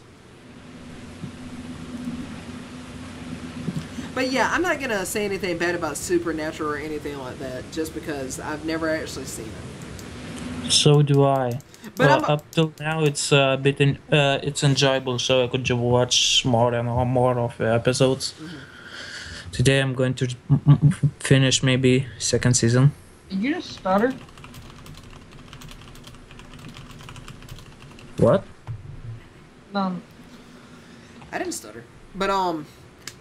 But yeah, I'm not gonna say anything bad about Supernatural or anything like that, just because I've never actually seen it. So do I. But I'm Up till now, it's a bit it's enjoyable, so I could just watch more and more of the episodes. Today I'm going to finish maybe second season. Did you just stutter? What? None. I didn't stutter. But,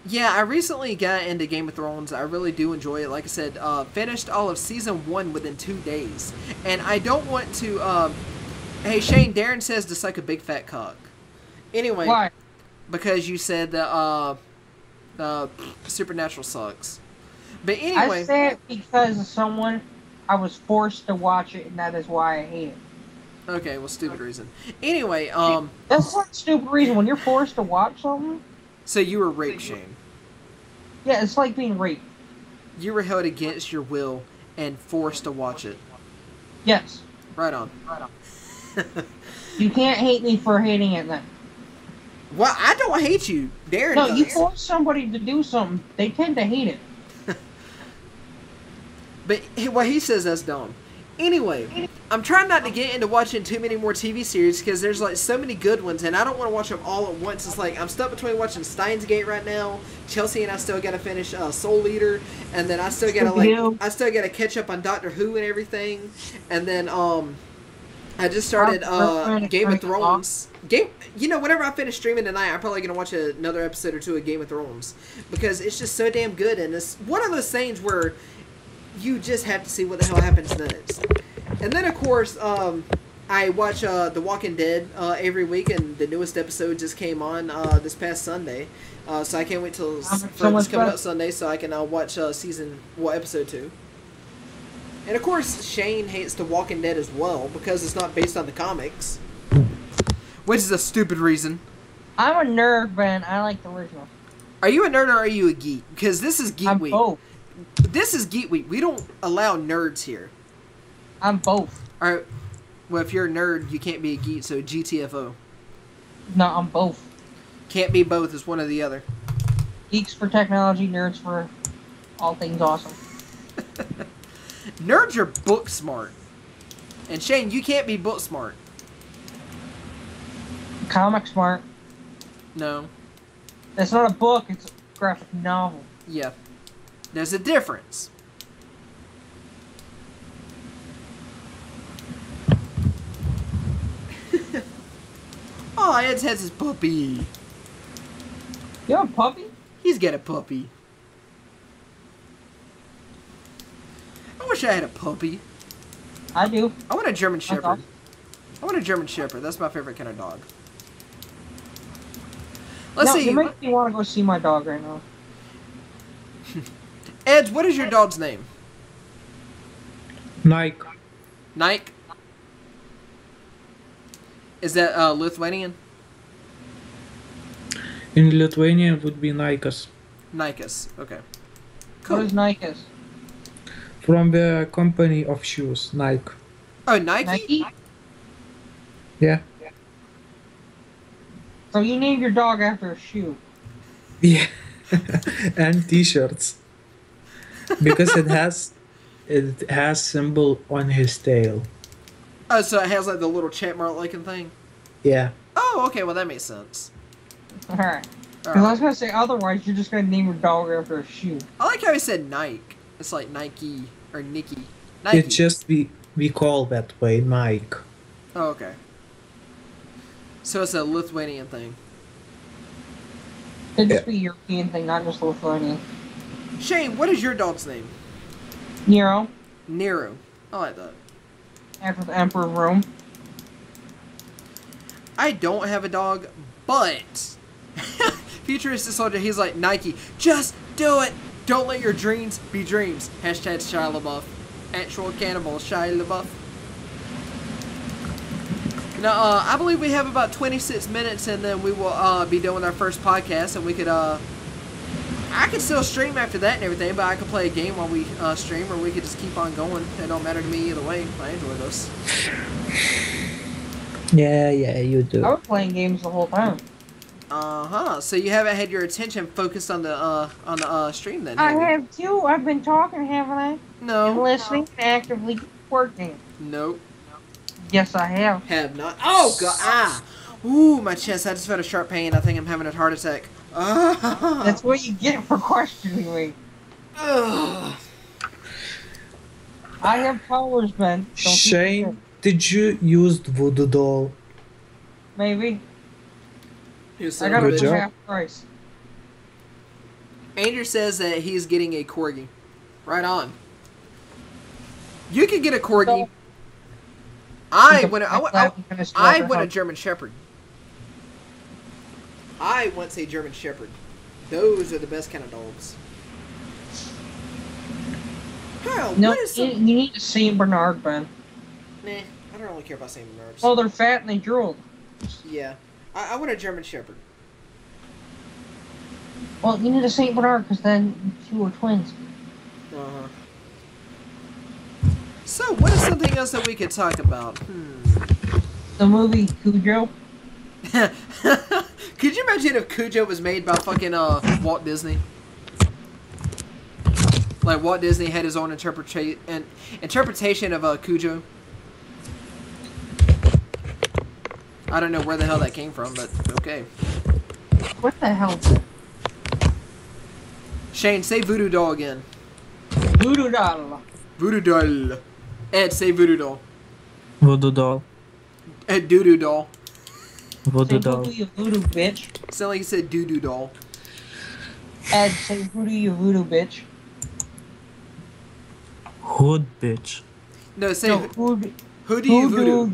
yeah, I recently got into Game of Thrones. I really do enjoy it. Like I said, finished all of Season 1 within 2 days. And I don't want to, hey, Shane, Darren says to suck a big fat cock. Anyway. Why? Because you said that, Supernatural sucks. But anyway. I say it because of someone I was forced to watch it, and that is why I hate it. Okay, well, stupid reason. Anyway, That's not a stupid reason. When you're forced to watch something... So you were raped, Shane. Yeah, it's like being raped. You were held against your will and forced to watch it. Yes. Right on. You can't hate me for hating it then. Well, I don't hate you. Darren No, does. you force somebody to do something, they tend to hate it. But what he says, that's dumb. Anyway, I'm trying not to get into watching too many more TV series because there's like so many good ones, and I don't want to watch them all at once. It's like I'm stuck between watching Steins Gate right now, Chelsea, and I still got to finish Soul Eater, and then I still got to catch up on Doctor Who and everything, and then I just started Game of Thrones. Whenever I finish streaming tonight, I'm probably gonna watch another episode or two of Game of Thrones because it's just so damn good, and it's one of those things where you just have to see what the hell happens next. And then, of course, I watch The Walking Dead every week, and the newest episode just came on this past Sunday. So I can't wait till it's coming up Sunday so I can watch episode 2. And, of course, Shane hates The Walking Dead as well because it's not based on the comics. Which is a stupid reason. I'm a nerd, man. I like the original. Are you a nerd or are you a geek? Because this is Geek Week. Both. This is Geek Week. We don't allow nerds here. I'm both. Alright. Well, if you're a nerd, you can't be a geek, so GTFO. No, I'm both. Can't be both. It's one or the other. Geeks for technology, nerds for all things awesome. Nerds are book smart. And Shane, you can't be book smart. Comic smart. No. It's not a book, it's a graphic novel. Yeah. There's a difference. Oh, Ed has his puppy. You have a puppy? He's got a puppy. I wish I had a puppy. I do. I want a German Shepherd. Awesome. I want a German Shepherd. That's my favorite kind of dog. Let's see. You make me want to go see my dog right now. Ed, what is your dog's name? Nike. Nike? Is that Lithuanian? In Lithuania it would be Nikes. Nikes. Okay. What is Nike? From the company of shoes, Nike. Oh, Nike? Nike? Yeah. So you named your dog after a shoe. Yeah. And t-shirts. Because it has symbol on his tail. Oh, so it has like the little chipmunk-looking thing? Yeah. Oh, okay. Well, that makes sense. Alright. Because I was going to say, otherwise you're just going to name your dog after a shoe. I like how he said Nike. It's like Nike or Nikki. Nike. It's just we call that way Nike. Oh, okay. So it's a Lithuanian thing. It'd just be a European thing, not just Lithuanian. Shane, what is your dog's name? Nero, Nero. I like that. after the Emperor of Rome. I don't have a dog, but Futuristic Soldier, he's like, Nike, just do it. Don't let your dreams be dreams. Hashtag Shia LaBeouf. Actual cannibal Shia LaBeouf. Now, I believe we have about 26 minutes, and then we will be doing our first podcast, and we could, I could still stream after that and everything, but I could play a game while we stream, or we could just keep on going. It don't matter to me either way. I enjoy this. Yeah, you do. I was playing games the whole time. Uh-huh. So you haven't had your attention focused on the stream then, I have you? have too. I've been talking, haven't I? No. And listening, and actively working. Nope. Yes, I have. Have not. Oh, God. Ah. Ooh, my chest. I just felt a sharp pain. I think I'm having a heart attack. Ah. That's what you get for questioning me. Ugh. I have powers, Ben. Don't you Shane, forget. did you use the voodoo doll? Maybe. You I son got of a it Good for bitch. job. half price. Andrew says that he's getting a corgi. Right on. You could get a corgi. So, I think want of a, Black I Lives want a Matter. German Shepherd. I want a German Shepherd. Those are the best kind of dogs. Hell, No, what is you some... need a Saint Bernard, man. Nah, I don't really care about Saint Bernards. Oh, they're fat and they drool. Yeah. I want a German Shepherd. Well, you need a Saint Bernard because then you are twins. Uh-huh. So, what is something else that we could talk about? The movie Cujo. Could you imagine if Cujo was made by fucking Walt Disney? Like Walt Disney had his own interpretation of Cujo. I don't know where the hell that came from, but okay. What the hell? Shane, say voodoo doll again. Voodoo doll. Voodoo doll. Ed, say voodoo doll. Voodoo doll. Ed, doo-doo doll. Voodoo Say doll. voodoo, you voodoo bitch. Sound like you said doo-doo doll. Ed, say voodoo, you voodoo bitch. Hood bitch. No, say No, voodoo. who do you voodoo?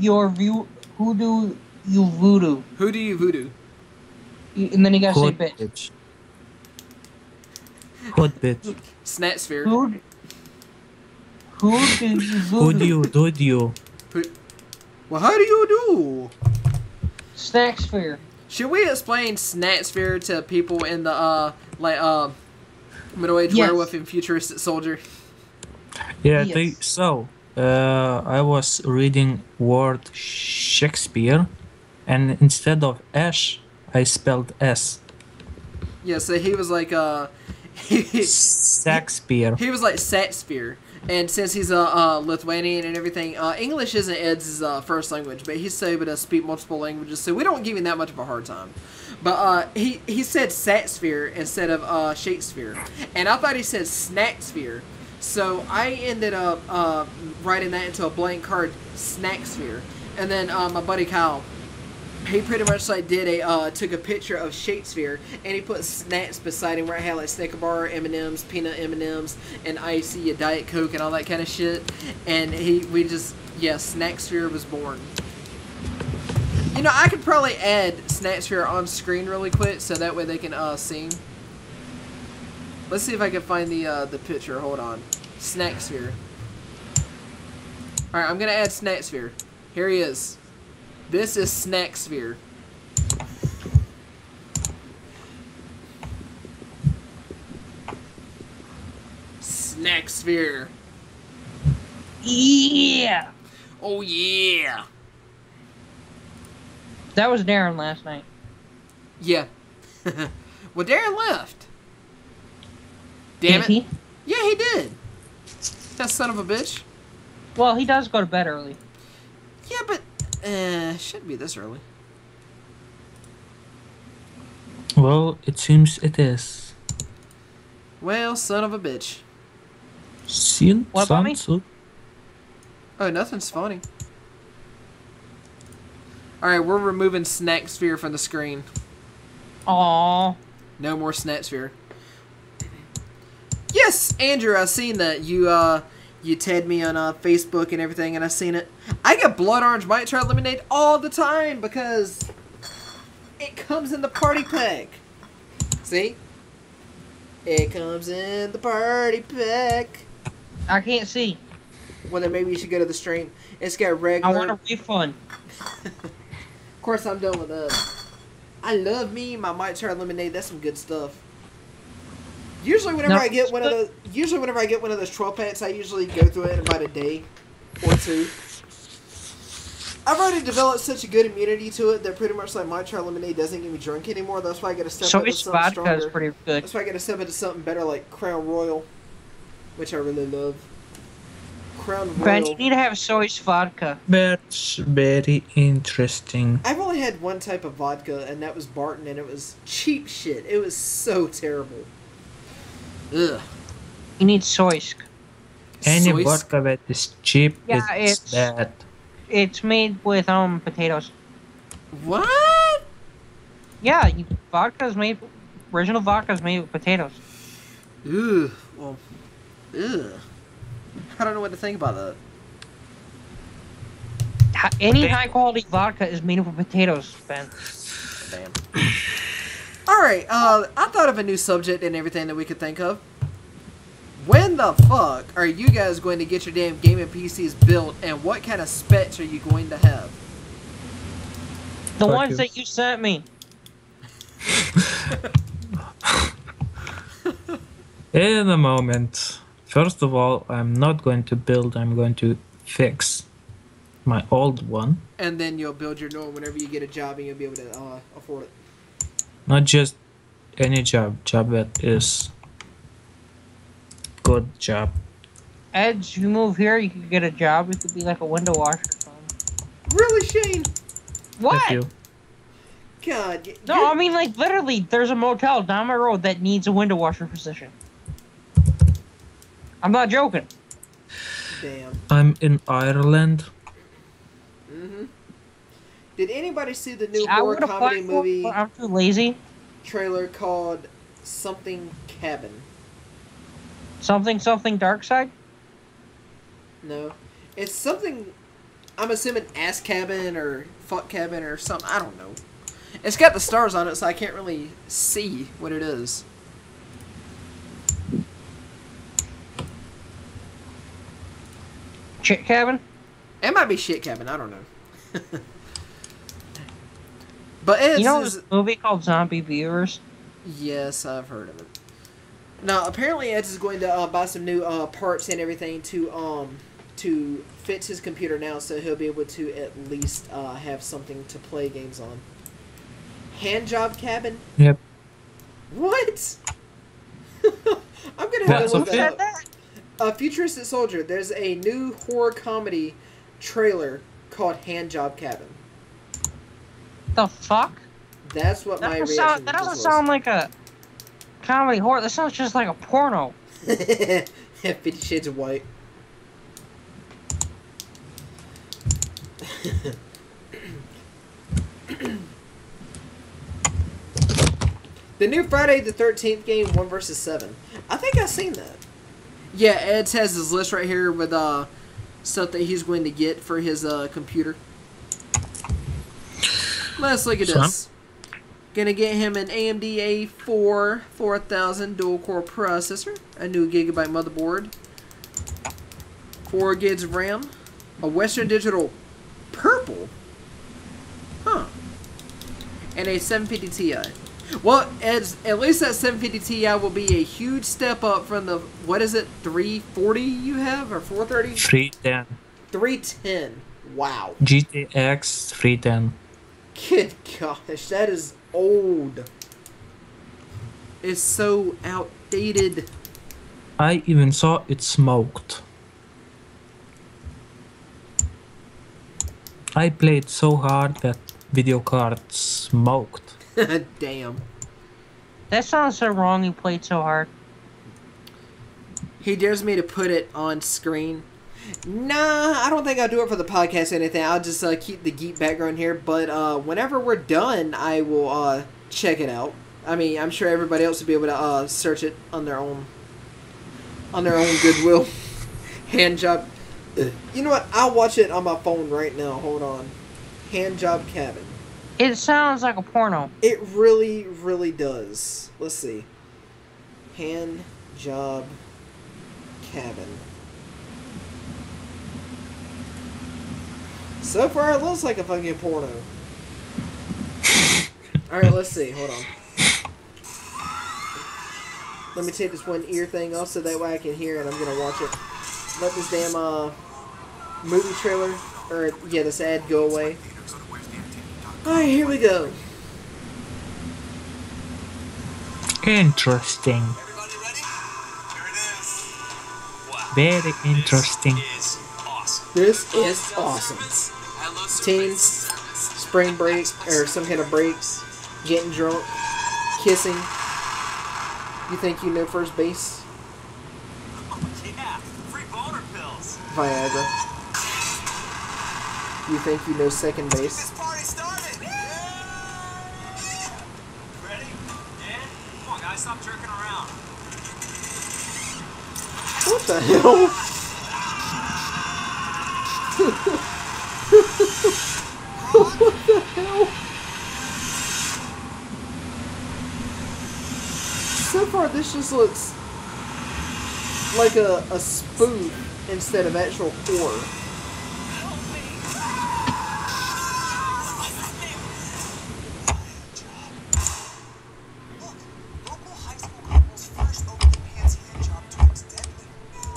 Who do you voodoo? Who do you voodoo? And then you gotta Hood say bitch. bitch. Hood bitch. Snat sphere. Who do you Who voodoo? do you do you? Well, how do you do? Snack sphere. Should we explain Snat sphere to people in the middle-aged Yes. werewolf and futuristic soldier? Yeah, Yes. I was reading word Shakespeare, and instead of Ash, I spelled S. Yeah, so he was like Shakespeare. he was like Satsphere. And since he's a Lithuanian and everything, English isn't Ed's first language, but he's able to speak multiple languages, so we don't give him that much of a hard time. But he said Satsphere instead of Shakespeare, and I thought he said Snacksphere. So I ended up writing that into a blank card, Snacksphere. And then my buddy Kyle, he pretty much like did took a picture of Shakespeare and he put snacks beside him where I had like Snicker bar, M&Ms, peanut M&Ms, and icy, a Diet Coke, and all that kind of shit. And Snacksphere was born. You know, I could probably add Snacksphere on screen really quick so that way they can see. Let's see if I can find the picture. Hold on, Snacksphere. All right, I'm gonna add Snacksphere. Here he is. This is Snacksphere. Snacksphere. Yeah. Oh yeah. That was Darren last night. Yeah. Well, Darren left. Damn it. Did he? Yeah, he did. That son of a bitch. Well, he does go to bed early. Yeah, but shouldn't be this early. Well, it seems it is. Well, son of a bitch. Seen What about me? so Oh, nothing's funny. Alright, we're removing Snacksphere from the screen. Aww. No more Snacksphere. Yes, Andrew, I seen that. You tagged me on Facebook and everything, and I seen it. I get Blood Orange Might Try Lemonade all the time because it comes in the party pack. See? It comes in the party pack. I can't see. Well, then maybe you should go to the stream. It's got I regular. want a refund. Of course, I'm done with that. I love me my Might Try Lemonade. That's some good stuff. Usually, whenever No, I get one of those, 12 packs, I usually go through it in about a day or two. I've already developed such a good immunity to it that pretty much like Might Try Lemonade doesn't get me drunk anymore. That's why I got to step up to something Vodka is stronger. pretty good. That's why I got to step into something better like Crown Royal, which I really love. Crown Ben, you Royal. need to have soy vodka. that's very interesting. I've only had one type of vodka, and that was Barton, and it was cheap shit. It was so terrible. Ugh. You need soysk. Any Soy- vodka that is cheap Yeah, is it's- bad. It's made with potatoes. What? Yeah, original vodka is made with potatoes. Ugh. Well, ugh. I don't know what to think about that. Any high quality vodka is made with potatoes, Ben. Damn. Alright, I thought of a new subject and everything that we could think of. When the fuck are you guys going to get your damn gaming PCs built, and what kind of specs are you going to have? The ones that you sent me. In a moment. First of all, I'm not going to build, I'm going to fix my old one. And then you'll build your new one whenever you get a job and you'll be able to afford it. Not just any job that is good job. Ed, you move here, you could get a job. You could be like a window washer or something. Really, Shane? What? Thank you. God. No, I mean, like, literally, there's a motel down my road that needs a window washer position. I'm not joking. Damn. I'm in Ireland. Mm-hmm. Did anybody see the new horror comedy movie I'm too lazy. trailer called Something Cabin? Something Dark Side? No. It's something, I'm assuming Ass Cabin or Fuck Cabin or something. I don't know. It's got the stars on it, so I can't really see what it is. Shit Cabin? It might be Shit Cabin. I don't know. But it's... You know this movie called Zombie Viewers? Yes, I've heard of it. Now, apparently Ed is going to buy some new parts and everything to fix his computer now, so he'll be able to at least have something to play games on. Handjob Cabin? Yep. What? I'm going to have to look that up. Futuristic Soldier, there's a new horror comedy trailer called Handjob Cabin. The fuck? That's what my reaction That doesn't sound like a comedy horror. That sounds just like a porno. 50 Shades of White. The new Friday the 13th game, 1 vs. 7. I think I've seen that. Yeah, Ed has his list right here with stuff that he's going to get for his computer. Let's look at this. Gonna get him an AMD A4 4000 dual-core processor, a new gigabyte motherboard, 4 gigs of RAM, a Western Digital purple, and a 750 Ti. Well, at least that 750 Ti will be a huge step up from the, what is it, 340 you have, or 430? 310. 310. Wow. GTX 310. Good gosh, that is old. It's so outdated. I even saw it smoked. I played so hard that video card smoked. Damn. That sounds so wrong. You played so hard. He dares me to put it on screen. Nah, I don't think I'll do it for the podcast or anything. I'll just keep the Geek background here. But whenever we're done, I will check it out. I mean, I'm sure everybody else will be able to search it on their own goodwill. Handjob. You know what? I'll watch it on my phone right now. Hold on. Handjob Cabin. It sounds like a porno. It really, really does. Let's see. Handjob Cabin. So far, it looks like a fucking porno. Alright, let's see. Hold on. Let me take this one ear thing off so that way I can hear it. I'm gonna watch it. Let this damn movie trailer, or yeah, this ad go away. Alright, here we go. Interesting. Everybody ready? Here it is. Wow. Very interesting. This is awesome. Teens, spring break, or some kind of breaks, getting drunk, kissing. You think you know first base? Yeah, free boner pills. Viagra. You think you know second base? This party started. the hell? What the hell? So far, this just looks like a spoof instead of actual horror.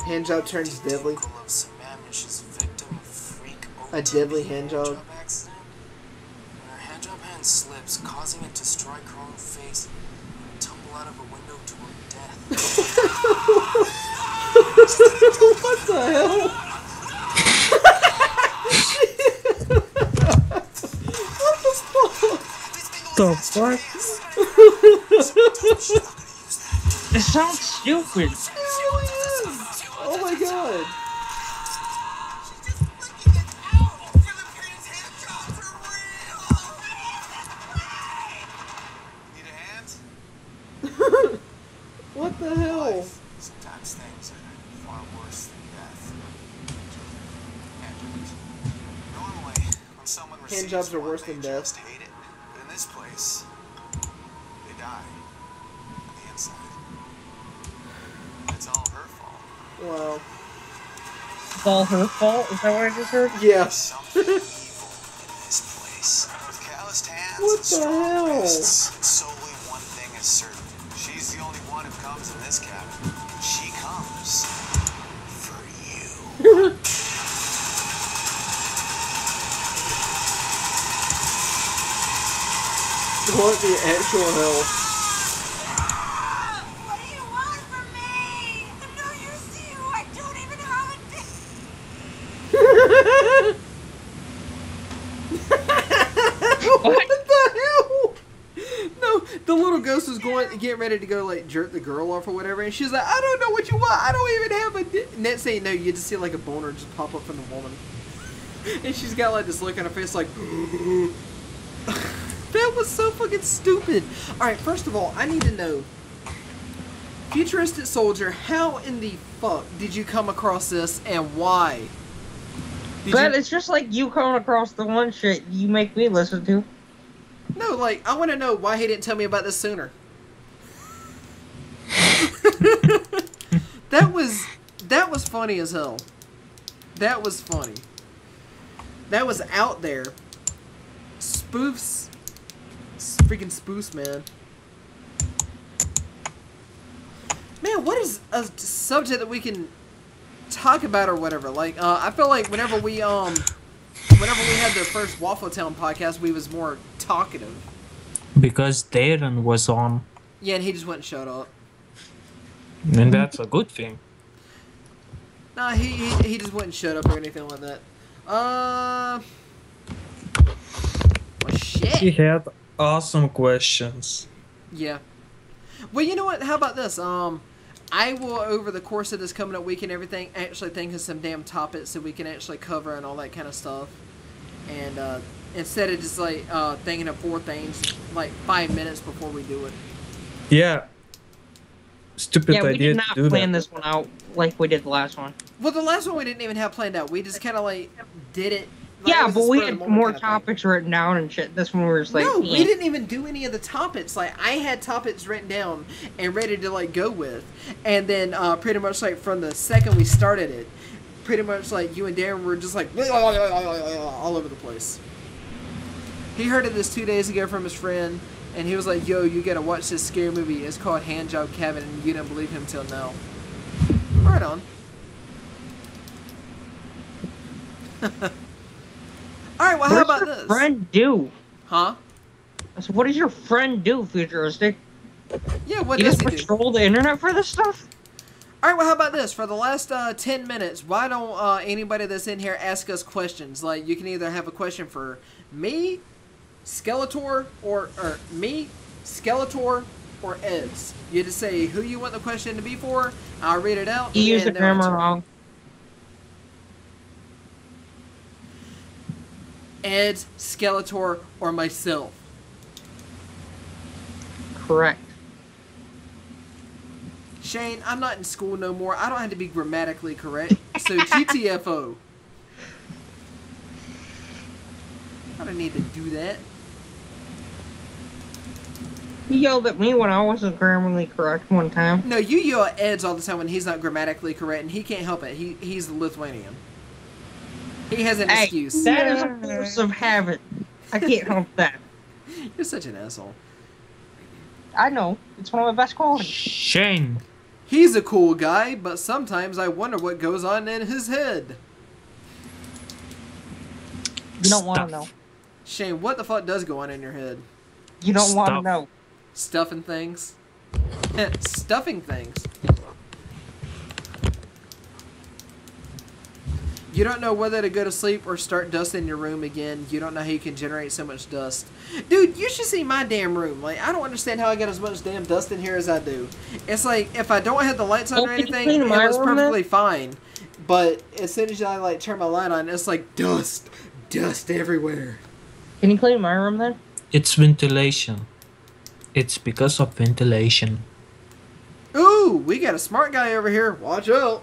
Handjob turns deadly. A deadly handjob. Her handjob hand slips, causing it to strike her own face and tumble out of a window to her death. What the hell? The fuck? It sounds stupid. It really is. Oh my god. Need a hand? What the hell? Sometimes things are far worse than death. Handjobs. Normally, when someone receives Handjobs are one, worse they than death. just hate it. But in this place, they die on the inside. It's all her fault. Wow. It's all her fault? Is that what I just heard? Yeah. There's something evil in this place. With calloused hands What and the strong hell? wrists, solely one thing is certain. She's the only one who comes in this cabin. She comes for you. What the actual hell? What do you want from me? I'm no use to you. I don't even have a dick. What the hell? No, the little ghost was getting ready to go like jerk the girl off or whatever, and she's like, I don't know what you want. I don't even have a dick. And that's saying no, you just see like a boner just pop up from the woman, and she's got like this look on her face like. That was so fucking stupid. Alright, first of all, I need to know. Futuristic Soldier, how in the fuck did you come across this and why? But it's just like you coming across the one shit you make me listen to. No, like, I want to know why he didn't tell me about this sooner. That was funny as hell. That was funny. That was out there. Spoofs. Freaking spoofs, man. Man, what is a subject that we can talk about or whatever? Like, I feel like whenever we had the first Waffle Town podcast, we was more talkative. Because Darren was on. Yeah, and he just wouldn't shut up. And that's a good thing. Nah, he just wouldn't shut up or anything like that. Well, shit. He had awesome questions. Yeah. Well, you know what? How about this? I will, over the course of this coming up week and everything, actually think of some damn topics that we can actually cover and all that kind of stuff. And instead of just like thinking of 4 things like 5 minutes before we do it. Yeah. Stupid Yeah, we idea did to not do plan that. this one out like we did the last one. Well, the last one we didn't even have planned out. We just kind of like did it. Like, it Yeah, was a but we spur of the had moment more kind of thing. topics written down and shit. This one we were just like, No, eh. we didn't even do any of the topics. Like, I had topics written down and ready to, like, go with. And then, pretty much, like, from the second we started it, pretty much, like, you and Darren were just, like, all over the place. He heard of this 2 days ago from his friend, and he was like, yo, you gotta watch this scary movie. It's called Handjob Cabin, and you didn't believe him till now. Right on. Alright, well, how about What does this? your friend do? Huh? So what does your friend do, Futuristic? Yeah, what You does just he do? patrol the internet for this stuff? Alright, well, how about this? For the last 10 minutes, why don't anybody that's in here ask us questions? Like, you can either have a question for me, Skeletor, or me, Skeletor, or Eds. You just say who you want the question to be for, I'll read it out. You use the and they'll grammar answer. wrong. Eds, Skeletor, or myself. Correct. Shane, I'm not in school no more. I don't have to be grammatically correct. So GTFO. I don't need to do that. He yelled at me when I wasn't grammatically correct one time. No, you yell at Ed's all the time when he's not grammatically correct, and he can't help it. He's the Lithuanian. He has an excuse. That is a force of habit. I can't help that. You're such an asshole. I know. It's one of my best qualities. Shane. He's a cool guy, but sometimes I wonder what goes on in his head. You don't want to Stuff. know. Shane, what the fuck does go on in your head? You don't want to Stuff. know. Stuffing things? Stuffing things. You don't know whether to go to sleep or start dusting your room again. You don't know how you can generate so much dust. Dude, you should see my damn room. Like, I don't understand how I got as much damn dust in here as I do. It's like, if I don't have the lights on or Can you anything, clean it my looks room, perfectly fine. But as soon as I, like, turn my light on, it's like dust. Dust everywhere. Can you clean my room then? It's ventilation. It's because of ventilation. Ooh, we got a smart guy over here. Watch out.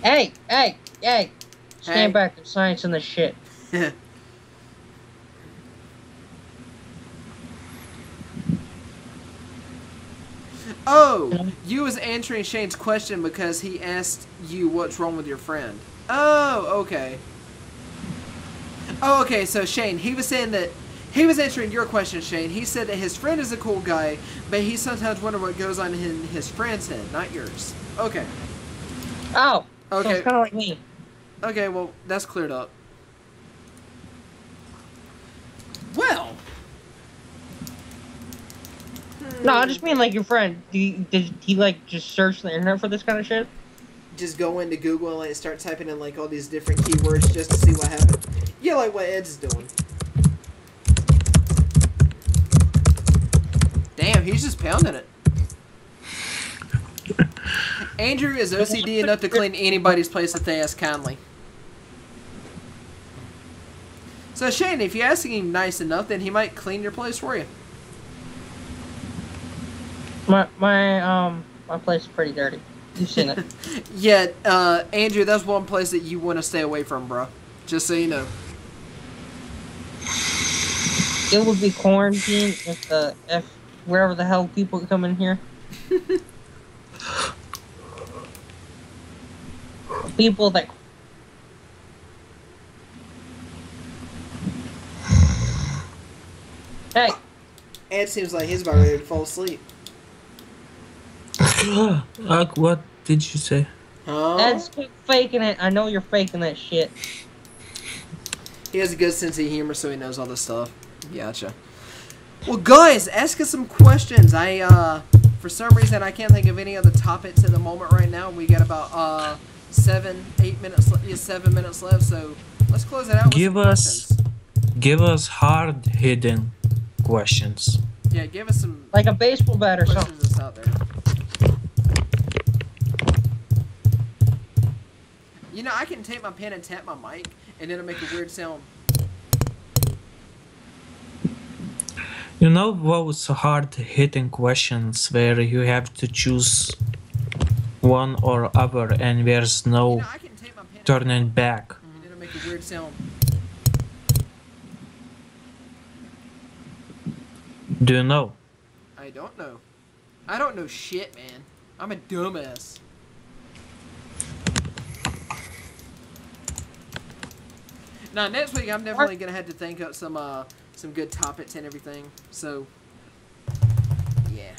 Hey! Stand Hey. back. There's science in this shit. Oh, you was answering Shane's question because he asked you what's wrong with your friend. Oh, okay. Oh, okay, so Shane, he was saying that he was answering your question, Shane. He said that his friend is a cool guy, but he sometimes wonders what goes on in his friend's head, not yours. Okay. Oh! So Okay. it's kind of like me. Okay, well, that's cleared up. Well. No, I just mean like your friend. Did he like just search the internet for this kind of shit? Just go into Google and like start typing in like all these different keywords just to see what happens. Yeah, like what Ed's doing. Damn, he's just pounding it. Andrew is OCD enough to clean anybody's place if they ask kindly. So Shane, if you're asking him nice enough, then he might clean your place for you. My place is pretty dirty. You've seen it. Yeah, Andrew, that's one place that you want to stay away from, bro. Just so you know. It would be quarantine if wherever the hell people come in here. People that. Hey, Ed seems like he's about ready to fall asleep. What did you say? Huh? Ed's faking it. I know you're faking that shit. He has a good sense of humor, so he knows all this stuff. Gotcha. Well, guys, ask us some questions. For some reason, I can't think of any other topics at the moment right now. We got about 7 minutes left, so let's close it out with some questions. Give us hard hidden questions. Yeah, give us some Like a baseball bat or something. questions that's out there. You know, I can take my pen and tap my mic, and it'll make a weird sound. You know those hard hitting questions where you have to choose one or other and there's You no know, I can take my pen turning back. and it'll make a weird sound. Do you know? I don't know. I don't know shit, man. I'm a dumbass. Now, next week, I'm definitely going to have to think up some good topics and everything. So, yeah.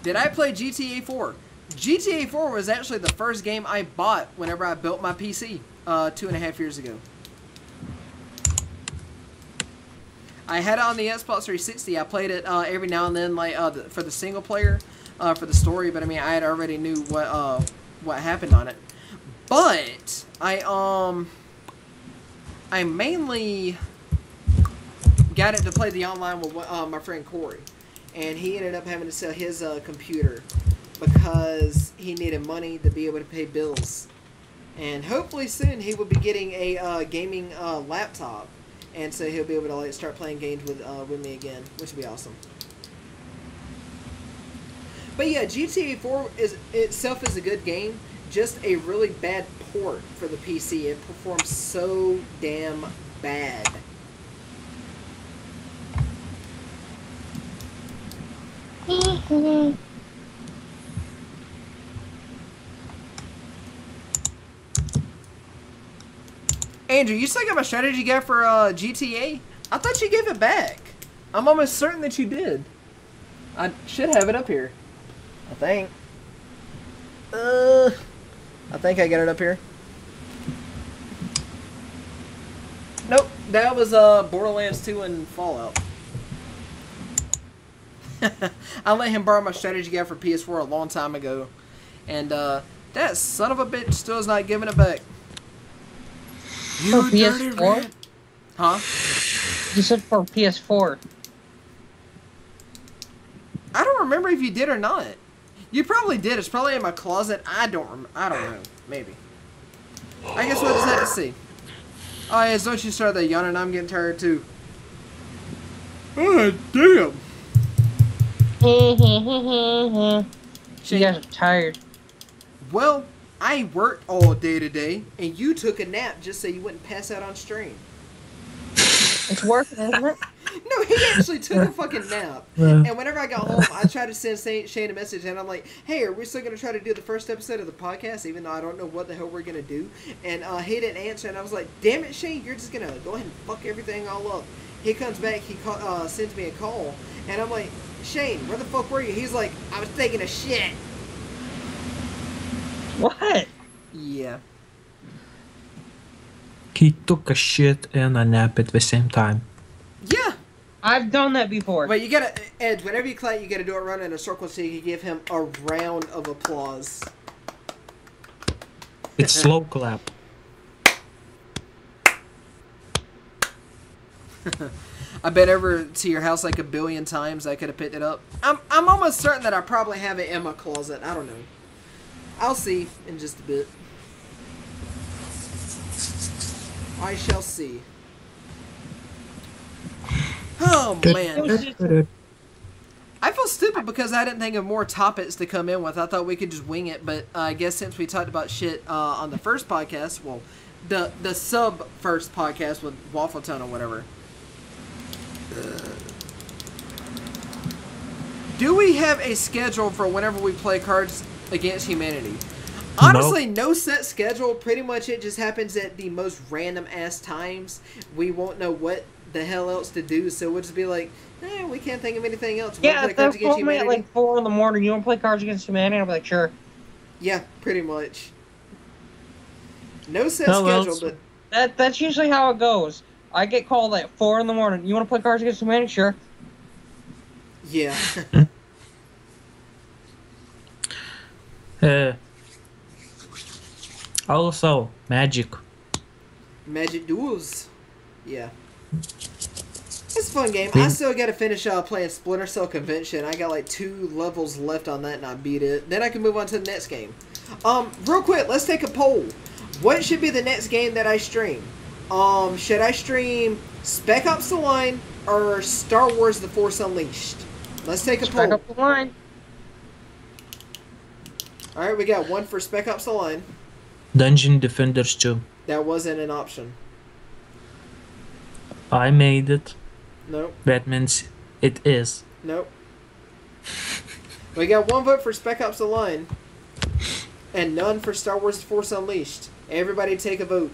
Did I play GTA 4? GTA 4 was actually the first game I bought whenever I built my PC 2.5 years ago. I had it on the Xbox 360. I played it every now and then, like for the single player, for the story. But I mean, I had already knew what happened on it. But I mainly got it to play the online with my friend Corey, and he ended up having to sell his computer because he needed money to be able to pay bills. And hopefully soon he will be getting a gaming laptop. And so he'll be able to like start playing games with me again, which would be awesome. But yeah, GTA 4 is itself is a good game. Just a really bad port for the PC. It performs so damn bad. Andrew, you still got my strategy guide for GTA? I thought you gave it back. I'm almost certain that you did. I should have it up here. I think. I think I got it up here. Nope, that was Borderlands 2 and Fallout. I let him borrow my strategy guide for PS4 a long time ago. And that son of a bitch still is not giving it back. For PS4? Huh? You said for PS4. I don't remember if you did or not. You probably did. It's probably in my closet. I don't know. Maybe. I guess we'll just have to see. Oh, yeah, don't you start that yawning. I'm getting tired, too. Oh, damn. You guys are tired. Well, I worked all day today, and you took a nap just so you wouldn't pass out on stream. It's working, isn't it? No, he actually took a fucking nap. And whenever I got home, I tried to send Shane a message, and I'm like, hey, are we still going to try to do the first episode of the podcast, even though I don't know what the hell we're going to do? And he didn't answer, and I was like, damn it, Shane, you're just going to go ahead and fuck everything all up. He comes back, he sends me a call, and I'm like, Shane, where the fuck were you? He's like, I was taking a shit. What? Yeah. He took a shit and a nap at the same time. Yeah. I've done that before. But you gotta, Ed, whenever you clap, you gotta do it run in a circle so you can give him a round of applause. It's slow clap. I've been over to your house like a billion times. I could have picked it up. I'm almost certain that I probably have it in my closet. I don't know. I'll see in just a bit. I shall see. Oh, man. I feel stupid because I didn't think of more topics to come in with. I thought we could just wing it, but I guess since we talked about shit on the first podcast, well, the sub-first podcast with Waffle Tone or whatever. Do we have a schedule for whenever we play Cards Against Humanity? Honestly, no set schedule. Pretty much it just happens at the most random ass times. We won't know what the hell else to do, so we'll just be like, we can't think of anything else. Yeah, if they're calling me at like 4 in the morning, you want to play Cards Against Humanity? I'll be like, sure. Yeah, pretty much. No set schedule, but... That's usually how it goes. I get called at 4 in the morning. You want to play Cards Against Humanity? Sure. Yeah. Also, Magic. Magic Duels. Yeah. It's a fun game. I still got to finish playing Splinter Cell Convention. I got like 2 levels left on that and I beat it. Then I can move on to the next game. Real quick, let's take a poll. What should be the next game that I stream? Should I stream Spec Ops The Line or Star Wars The Force Unleashed? Let's take a poll. Spec Ops The Line. Alright, we got 1 for Spec Ops The Line. Dungeon Defenders 2. That wasn't an option. I made it. Nope. That means it is. Nope. We got 1 vote for Spec Ops The Line. And none for Star Wars The Force Unleashed. Everybody take a vote.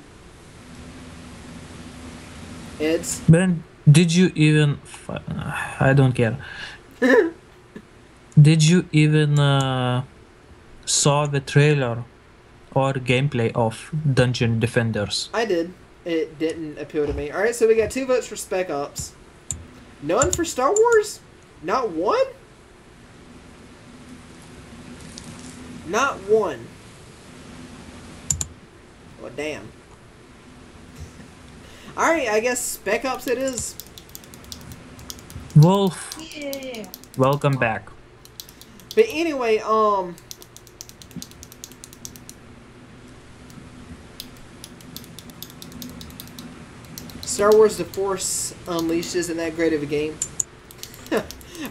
Eds? Ben, did you even... I don't care. Did you even saw the trailer or gameplay of Dungeon Defenders? I did. It didn't appeal to me. Alright, so we got 2 votes for Spec Ops. None for Star Wars? Not 1? Not 1. Well, damn. Alright, I guess Spec Ops it is. Wolf, Yeah. welcome back. But anyway, Star Wars The Force Unleashed isn't that great of a game.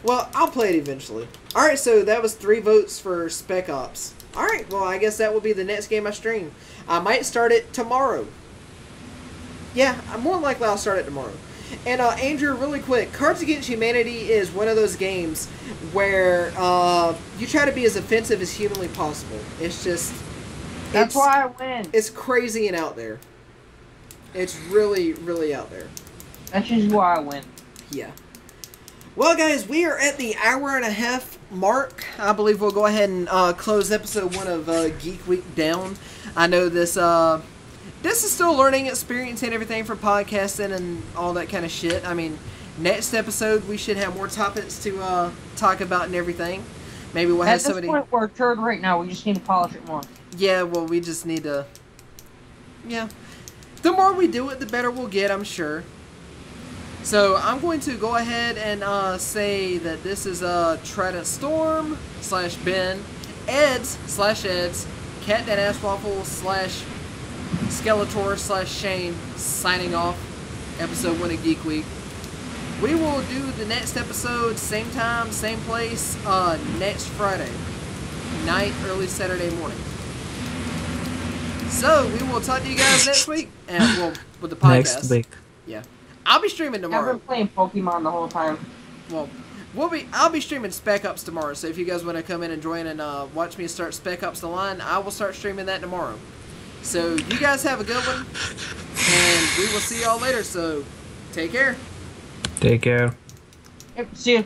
Well, I'll play it eventually. Alright, so that was 3 votes for Spec Ops. Alright, well, I guess that will be the next game I stream. I might start it tomorrow. Yeah, more than likely I'll start it tomorrow. And, Andrew, really quick, Cards Against Humanity is one of those games where you try to be as offensive as humanly possible. It's just... That's why I win. It's crazy and out there. It's really, really out there. That's just why I win. Yeah. Well, guys, we are at the hour-and-a-half mark. I believe we'll go ahead and close episode 1 of Geek Week down. I know this is still a learning experience and everything for podcasting and all that kind of shit. I mean, next episode we should have more topics to talk about and everything. Maybe we'll have somebody... At this point, we're a turd right now. We just need to polish it more. Yeah, well, we just need to... Yeah. The more we do it, the better we'll get, I'm sure. So, I'm going to go ahead and say that this is TridentStorm / Ben, Eds / Eds, Cat That Ass Waffle / Skeletor / Shane signing off. Episode 1 of Geek Week. We will do the next episode, same time, same place, next Friday night, early Saturday morning. So, we will talk to you guys next week, and well, with the podcast. Next week. Yeah. I'll be streaming tomorrow. I've been playing Pokemon the whole time. Well, I'll be streaming Spec Ops tomorrow, so if you guys want to come in and join and watch me start Spec Ops The Line, I will start streaming that tomorrow. So, you guys have a good one, and we will see y'all later, so take care. Take care. Yep, see you.